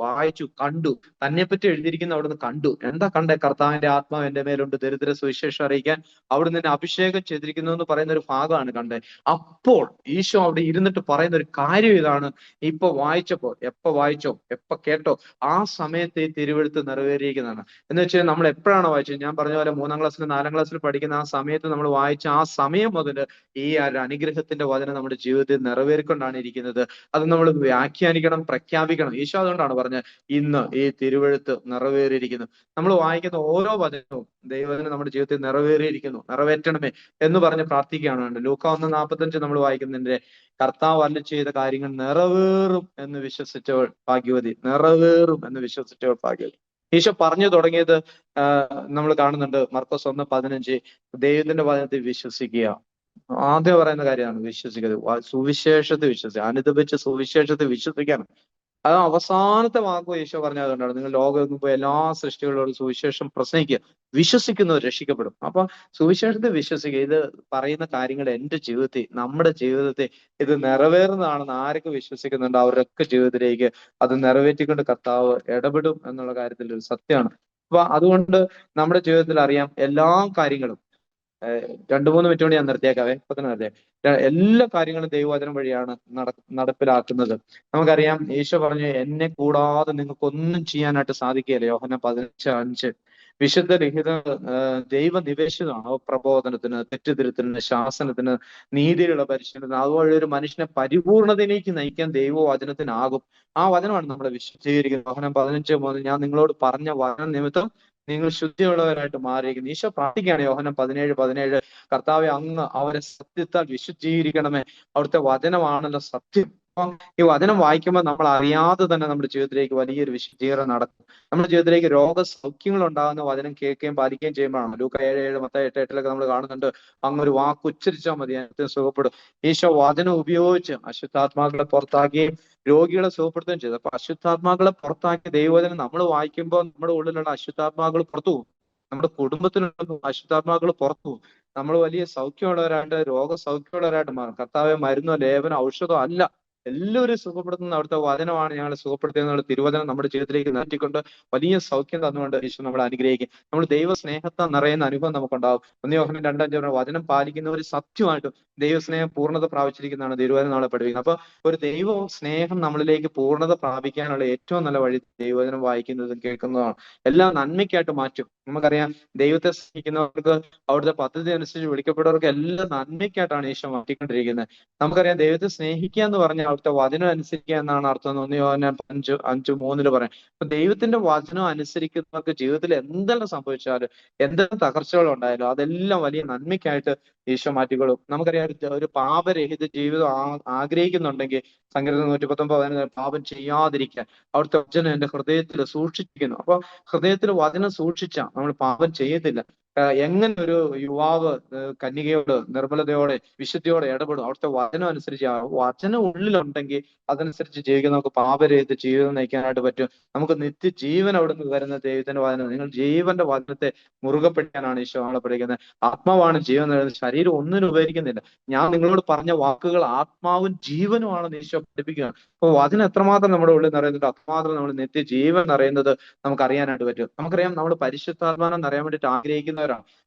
വായിച്ചു കണ്ടു, തന്നെപ്പറ്റി എഴുതിയിരിക്കുന്ന അവിടുന്ന് കണ്ടു. എന്താ കണ്ടേ? കർത്താവിന്റെ ആത്മാവ് എന്റെ മേലുണ്ട്, ദരിദ്ര സുവിശേഷം അറിയിക്കാൻ അവിടുന്ന് എന്നെ അഭിഷേകം ചെയ്തിരിക്കുന്നു എന്ന് പറയുന്ന ഒരു ഭാഗമാണ് കണ്ടേ. അപ്പോൾ ഈശോ അവിടെ ഇരുന്നിട്ട് പറയുന്ന ഒരു കാര്യം ഇതാണ്, ഇപ്പൊ വായിച്ചപ്പോ, എപ്പോ വായിച്ചോ, എപ്പോ കേട്ടോ, ആ സമയത്ത് ഈ തിരുവെഴുത്ത് നിറവേറിയിരിക്കുന്നതാണ്. എന്ന് വെച്ചാൽ നമ്മൾ എപ്പോഴാണോ വായിച്ചത്, ഞാൻ പറഞ്ഞ പോലെ 3-ാം ക്ലാസ്സിൽ 4-ാം ക്ലാസ്സിൽ പഠിക്കുന്ന ആ സമയത്ത് നമ്മൾ വായിച്ച ആ സമയം മുതൽ ഈ ഒരു അനുഗ്രഹത്തിന്റെ വചനം നമ്മുടെ ജീവിതത്തിൽ നിറവേറിക്കൊണ്ടാണ് ഇരിക്കുന്നത്. അത് നമ്മൾ വ്യാഖ്യാനിക്കണം, പ്രഖ്യാപിക്കണം. ഈശോ അതുകൊണ്ടാണ് പറഞ്ഞത്, ഇന്ന് ഈ തിരുവെഴുത്ത് നിറവേറിയിരിക്കുന്നു. നമ്മൾ വായിക്കുന്ന ഓരോ വചനവും ദൈവത്തിന് നമ്മുടെ ജീവിതത്തിൽ നിറവേറിയിരിക്കുന്നു, നിറവേറ്റണമേ എന്ന് പറഞ്ഞ് പ്രാർത്ഥിക്കുകയാണ്. ലൂക്ക 1:45 നമ്മൾ വായിക്കുന്നതിന്റെ, കർത്താവ് അരുളി ചെയ്ത കാര്യങ്ങൾ നിറവേറും എന്ന് വിശ്വസിച്ചവൾ ഭാഗ്യവതി, നിറവേറും എന്ന് വിശ്വസിച്ചവൾ ഭാഗ്യവതി. ഈശോ പറഞ്ഞു തുടങ്ങിയത് നമ്മൾ കാണുന്നുണ്ട് മർക്കോസ് 1:15, ദൈവത്തിന്റെ വചനത്തിൽ വിശ്വസിക്കുക. ആദ്യം പറയുന്ന കാര്യമാണ് വിശ്വസിക്കുക, സുവിശേഷത്തെ വിശ്വസിക്കുക, അനുദപിച്ച് സുവിശേഷത്തെ വിശ്വസിക്കണം. അത് അവസാനത്തെ വാക്കും ഈശോ പറഞ്ഞത് അതുകൊണ്ടാണ്, നിങ്ങൾ ലോകം പോയി എല്ലാ സൃഷ്ടികളോടും സുവിശേഷം പ്രസംഗിക്കുക, വിശ്വസിക്കുന്നവർ രക്ഷിക്കപ്പെടും. അപ്പൊ സുവിശേഷത്തെ വിശ്വസിക്കുക. ഇത് പറയുന്ന കാര്യങ്ങൾ എന്റെ ജീവിതത്തിൽ, നമ്മുടെ ജീവിതത്തിൽ ഇത് നിറവേറുന്നതാണെന്ന് ആരൊക്കെ വിശ്വസിക്കുന്നുണ്ട് അവരൊക്കെ ജീവിതത്തിലേക്ക് അത് നിറവേറ്റിക്കൊണ്ട് കർത്താവ് ഇടപെടും എന്നുള്ള കാര്യത്തിൽ ഒരു സത്യമാണ്. അപ്പൊ അതുകൊണ്ട് നമ്മുടെ ജീവിതത്തിൽ അറിയാം എല്ലാ കാര്യങ്ങളും 2-3 മിനിറ്റ് കൊണ്ട് ഞാൻ നിർത്തിയേക്കാവേ, ഇപ്പൊ തന്നെ നിർത്തിയേക്കാം. എല്ലാ കാര്യങ്ങളും ദൈവവചനം വഴിയാണ് നടപ്പിലാക്കുന്നത്. നമുക്കറിയാം ഈശോ പറഞ്ഞു, എന്നെ കൂടാതെ നിങ്ങൾക്ക് ഒന്നും ചെയ്യാനായിട്ട് സാധിക്കുകയില്ല. യോഹന്നാൻ 15:5. വിശുദ്ധ ലിഖിതം ദൈവനിവേശിതമാണ്. പ്രബോധനത്തിന്, തെറ്റുതിരുത്തലിന്, ശാസനത്തിന്, നീതിയിലുള്ള പരിശീലനത്തിന്, അതുവഴി ഒരു മനുഷ്യനെ പരിപൂർണതയിലേക്ക് നയിക്കാൻ ദൈവവചനത്തിനാകും. ആ വചനമാണ് നമ്മളെ വിശുദ്ധീകരിക്കുന്നത്. യോഹന്നാൻ 15:3, ഞാൻ നിങ്ങളോട് പറഞ്ഞ വചനം നിമിത്തം നിങ്ങൾ ശുദ്ധിയുള്ളവരായിട്ട് മാറിയിരിക്കുന്നു. ഈശോ പ്രാർത്ഥിക്കുകയാണ് യോഹന്നാൻ 17:17, കർത്താവെ അങ്ങ് അവരെ സത്യത്താൽ വിശുദ്ധീകരിക്കണമേ. അവിടുത്തെ വചനമാണല്ലോ സത്യം. അപ്പം ഈ വചനം വായിക്കുമ്പോൾ നമ്മൾ അറിയാതെ തന്നെ നമ്മുടെ ജീവിതത്തിലേക്ക് വലിയൊരു വിശുദ്ധീകരണം നടക്കും. നമ്മുടെ ജീവിതത്തിലേക്ക് രോഗസൗഖ്യങ്ങൾ ഉണ്ടാകുന്ന വചനം കേൾക്കുകയും പാലിക്കുകയും ചെയ്യുമ്പോഴാണ്. ലൂക്ക 7:7, മത്തായി 8:8 നമ്മൾ കാണുന്നുണ്ട്, അങ്ങ് ഒരു വാക്ക് ഉച്ചരിച്ചാൽ മതി അതിന് സുഖപ്പെടും. ഈശോ വചനം ഉപയോഗിച്ച് അശുദ്ധാത്മാക്കളെ പുറത്താക്കുകയും രോഗികളെ സുഖപ്പെടുത്തുകയും ചെയ്തു. അപ്പൊ അശുദ്ധാത്മാക്കളെ പുറത്താക്കിയ ദൈവവചനം നമ്മൾ വായിക്കുമ്പോൾ നമ്മുടെ ഉള്ളിലുള്ള അശുദ്ധാത്മാക്കൾ പുറത്തു പോകും. നമ്മുടെ കുടുംബത്തിലുള്ള അശുദ്ധാത്മാക്കൾ പുറത്തു പോകും. നമ്മൾ വലിയ സൗഖ്യമുള്ളവരായിട്ട് രോഗസൗഖ്യമുള്ളവരായിട്ട് മാറും. കർത്താവെ മരുന്നോ ലേപനോ ഔഷധമോ അല്ല, എല്ലാവരും സുഖപ്പെടുത്തുന്ന അവിടുത്തെ വചനമാണ് ഞങ്ങളെ സുഖപ്പെടുത്തിയെന്നുള്ള തിരുവചനം നമ്മുടെ ജീവിതത്തിലേക്ക് നീട്ടിക്കൊണ്ട് വലിയ സൗഖ്യം തന്നുകൊണ്ട് ഈശോ നമ്മളെ അനുഗ്രഹിക്കും. നമ്മൾ ദൈവ സ്നേഹത്താൽ നിറയുന്ന അനുഭവം നമുക്കുണ്ടാവും. 1 യോഹന്നാൻ 2:5 വചനം പാലിക്കുന്നവർ സത്യമായിട്ടും ദൈവസ്നേഹം പൂർണ്ണത പ്രാപിച്ചിരിക്കുന്നതാണ് തിരുവചനം നമ്മളെ പഠിപ്പിക്കുന്നത്. അപ്പൊ ഒരു ദൈവ സ്നേഹം നമ്മളിലേക്ക് പൂർണ്ണത പ്രാപിക്കാനുള്ള ഏറ്റവും നല്ല വഴി ദൈവവചനം വായിക്കുന്നതും കേൾക്കുന്നതാണ്. എല്ലാം നന്മയ്ക്കായിട്ട് മാറ്റും. നമുക്കറിയാം, ദൈവത്തെ സ്നേഹിക്കുന്നവർക്ക് അവിടുത്തെ പദ്ധതി അനുസരിച്ച് വിളിക്കപ്പെട്ടവർക്ക് എല്ലാം നന്മയ്ക്കായിട്ടാണ് ഈശോ മാറ്റിക്കൊണ്ടിരിക്കുന്നത്. നമുക്കറിയാം, ദൈവത്തെ സ്നേഹിക്കുക എന്ന് പറഞ്ഞാൽ അവിടുത്തെ വചനം അനുസരിക്കുക എന്നാണ് അർത്ഥം. 1 യോഹന്നാൻ 5:3 പറയാം. അപ്പൊ ദൈവത്തിന്റെ വചനം അനുസരിക്കുന്നവർക്ക് ജീവിതത്തിൽ എന്തെല്ലാം സംഭവിച്ചാലും എന്തെല്ലാം തകർച്ചകൾ ഉണ്ടായാലും അതെല്ലാം വലിയ നന്മയ്ക്കായിട്ട് ഈശോ മാറ്റിക്കൊള്ളും. നമുക്കറിയാം, ഒരു പാപരഹിത ജീവിതം ആഗ്രഹിക്കുന്നുണ്ടെങ്കിൽ സങ്കീർത്തനം 119 പാപം ചെയ്യാതിരിക്കാൻ അവിടുത്തെ വചനം എന്റെ ഹൃദയത്തിൽ സൂക്ഷിച്ചിരിക്കുന്നു. അപ്പൊ ഹൃദയത്തിൽ വചനം സൂക്ഷിച്ചാൽ നമ്മൾ പാപം ചെയ്യത്തില്ല. എങ്ങനെ ഒരു യുവാവ് കന്യകയോട് നിർമ്മലതയോടെ വിശുദ്ധിയോടെ ഇടപെടും? അവിടുത്തെ വചനം അനുസരിച്ച്. ആ വചനം ഉള്ളിലുണ്ടെങ്കിൽ അതനുസരിച്ച് ജീവിക്കുന്ന നമുക്ക് പാപരഹിത ജീവിതം നയിക്കാനായിട്ട് പറ്റും. നമുക്ക് നിത്യജീവൻ അവിടുന്ന് വരുന്ന ദൈവത്തിന്റെ വചനം. നിങ്ങൾ ജീവന്റെ വചനത്തെ മുറുകെ പിടിക്കാനാണ് ഈശോ നമ്മളെ പഠിക്കുന്നത്. ആത്മാവാണ് ജീവൻ നൽകുന്നത്, ശരീരം ഒന്നിനും ഉപകരിക്കുന്നില്ല. ഞാൻ നിങ്ങളോട് പറഞ്ഞ വാക്കുകൾ ആത്മാവും ജീവനുമാണെന്ന് ഈശോ പഠിപ്പിക്കുകയാണ്. അപ്പൊ വചനം എത്രമാത്രം നമ്മുടെ ഉള്ളിൽ നിറയുന്നുണ്ട് അത്രമാത്രം നമ്മൾ നിത്യജീവൻ നിറയുന്നത് നമുക്ക് അറിയാനായിട്ട് പറ്റും. നമുക്കറിയാം, നമ്മൾ പരിശുദ്ധാത്മാനം നിറയാൻ വേണ്ടിയിട്ട് ആഗ്രഹിക്കുന്നവരാണ്.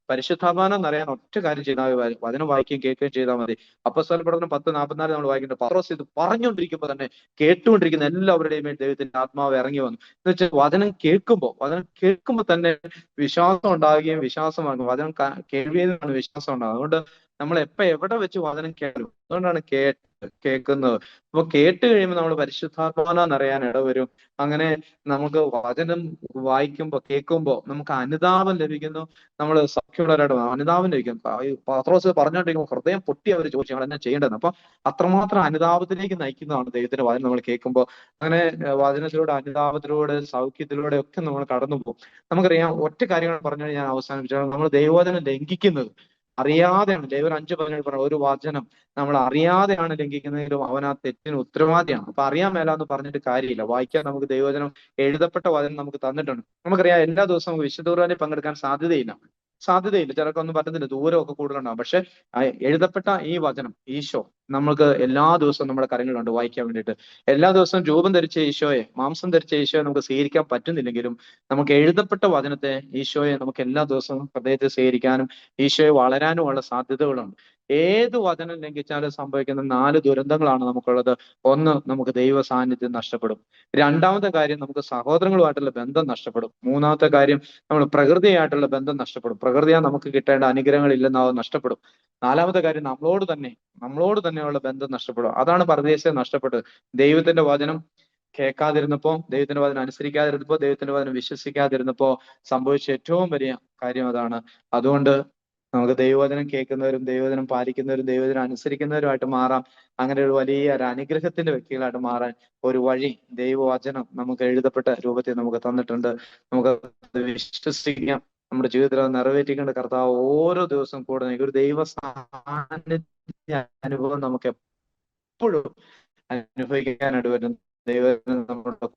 പരിശുദ്ധാത്മാനം നിറയാൻ ഒറ്റ കാര്യം ചെയ്താൽ മതി, വചനം വായിക്കുകയും കേൾക്കുകയും ചെയ്താൽ മതി. അപ്പോസ്തല പ്രവർത്തനം 10:44 നമ്മൾ വായിക്കുന്നുണ്ട്, പത്രോസ് ഇത് പറഞ്ഞുകൊണ്ടിരിക്കുമ്പോൾ തന്നെ കേട്ടുകൊണ്ടിരിക്കുന്ന എല്ലാവരുടെയും മേൽ ദൈവത്തിന്റെ ആത്മാവ് ഇറങ്ങി വന്നു. എന്ന് വെച്ചാൽ വചനം കേൾക്കുമ്പോൾ തന്നെ വിശ്വാസം ഉണ്ടാവുകയും വിശ്വാസമാകും. വചനം കേൾവിയിൽ നിന്നാണ് വിശ്വാസം ഉണ്ടാകുന്നത്. അതുകൊണ്ട് നമ്മൾ എവിടെ വെച്ച് വചനം കേൾക്കും. അതുകൊണ്ടാണ് കേൾക്കുന്നത്. അപ്പൊ കേട്ട് കഴിയുമ്പോൾ നമ്മൾ പരിശുദ്ധാത്മാനം നിറയാൻ ഇടവരും. അങ്ങനെ നമുക്ക് വചനം വായിക്കുമ്പോൾ കേൾക്കുമ്പോൾ നമുക്ക് അനുതാപം ലഭിക്കുന്നു. നമ്മൾ സഖ്യമുള്ളവരായിട്ട് അനുതാപം ലഭിക്കും. പത്രോസ് പറഞ്ഞുകൊണ്ടിരിക്കുമ്പോൾ ഹൃദയം പൊട്ടി അവർ ചോദിച്ചു ഞങ്ങൾ എന്നാ ചെയ്യേണ്ടത്. അപ്പൊ അത്രമാത്രം അനുതാപത്തിലേക്ക് നയിക്കുന്നതാണ് ദൈവത്തിന്റെ വചനം നമ്മൾ കേൾക്കുമ്പോൾ. അങ്ങനെ വചനത്തിലൂടെ അനുതാപത്തിലൂടെ സൗഖ്യത്തിലൂടെ ഒക്കെ നമ്മൾ കടന്നു പോകും. നമുക്കറിയാം, ഒറ്റ കാര്യങ്ങൾ പറഞ്ഞു ഞാൻ അവസാനിപ്പിച്ചാൽ, നമ്മൾ ദൈവവചനം ലംഘിക്കുന്നത് അറിയാതെയാണ്. ദൈവം 5:17 പറഞ്ഞു, ഒരു വചനം നമ്മൾ അറിയാതെയാണ് ലംഘിക്കുന്നതെങ്കിലും അവൻ ആ തെറ്റിന് ഉത്തരവാദിയാണ്. അപ്പൊ അറിയാൻ മേലാന്ന് പറഞ്ഞിട്ട് കാര്യമില്ല. വായിക്കാൻ നമുക്ക് ദൈവവചനം, എഴുതപ്പെട്ട വചനം നമുക്ക് തന്നിട്ടുണ്ട്. നമുക്കറിയാം, എല്ലാ ദിവസവും നമുക്ക് വിശുദ്ധ കുർബാനയിൽ പങ്കെടുക്കാൻ സാധ്യതയില്ല. ചിലർക്കൊന്നും പറ്റത്തില്ല, ദൂരമൊക്കെ കൂടുതലുണ്ടാവും. പക്ഷെ എഴുതപ്പെട്ട ഈ വചനം ഈശോ നമുക്ക് എല്ലാ ദിവസവും നമ്മുടെ കരങ്ങളിലുണ്ട് വായിക്കാൻ വേണ്ടിയിട്ട്. എല്ലാ ദിവസവും രൂപം ധരിച്ച ഈശോയെ, മാംസം ധരിച്ച ഈശോയെ നമുക്ക് സ്വീകരിക്കാൻ പറ്റുന്നില്ലെങ്കിലും നമുക്ക് എഴുതപ്പെട്ട വചനത്തെ, ഈശോയെ നമുക്ക് എല്ലാ ദിവസവും ഹൃദയത്തിൽ സ്വീകരിക്കാനും ഈശോയെ വളരാനുമുള്ള സാധ്യതകളുണ്ട്. ഏത് വചനം ലംഘിച്ചാലും സംഭവിക്കുന്ന 4 ദുരന്തങ്ങളാണ് നമുക്കുള്ളത്. ഒന്ന്, നമുക്ക് ദൈവ സാന്നിധ്യം നഷ്ടപ്പെടും. രണ്ടാമത്തെ കാര്യം, നമുക്ക് സഹോദരങ്ങളുമായിട്ടുള്ള ബന്ധം നഷ്ടപ്പെടും. മൂന്നാമത്തെ കാര്യം, നമ്മൾ പ്രകൃതിയായിട്ടുള്ള ബന്ധം നഷ്ടപ്പെടും. പ്രകൃതിയാ നമുക്ക് കിട്ടേണ്ട അനുഗ്രഹങ്ങൾ ഇല്ലെന്ന് അത് നഷ്ടപ്പെടും. നാലാമത്തെ കാര്യം, നമ്മളോട് തന്നെയുള്ള ബന്ധം നഷ്ടപ്പെടും. അതാണ് പരദേശം നഷ്ടപ്പെട്ടത്. ദൈവത്തിന്റെ വചനം കേൾക്കാതിരുന്നപ്പോ, ദൈവത്തിന്റെ വചനം അനുസരിക്കാതിരുന്നപ്പോ, ദൈവത്തിന്റെ വചനം വിശ്വസിക്കാതിരുന്നപ്പോ സംഭവിച്ച ഏറ്റവും വലിയ കാര്യം അതാണ്. അതുകൊണ്ട് നമുക്ക് ദൈവവചനം കേൾക്കുന്നവരും ദൈവവചനം പാലിക്കുന്നവരും ദൈവവചനം അനുസരിക്കുന്നവരുമായിട്ട് മാറാം. അങ്ങനെ ഒരു വലിയ ഒരു അനുഗ്രഹത്തിന്റെ വ്യക്തികളായിട്ട് മാറാൻ ഒരു വഴി ദൈവവചനം നമുക്ക് എഴുതപ്പെട്ട രൂപത്തിൽ നമുക്ക് തന്നിട്ടുണ്ട്. നമുക്ക് വിശ്വസിക്കാം. നമ്മുടെ ജീവിതത്തിൽ അത് നിറവേറ്റിക്കേണ്ട കർത്താവ് ഓരോ ദിവസവും കൂടെ ഒരു ദൈവ സാന്നിധ്യ അനുഭവം നമുക്ക് എപ്പോഴും അനുഭവിക്കാനായിട്ട് വരും. ദൈവം നമ്മുടെ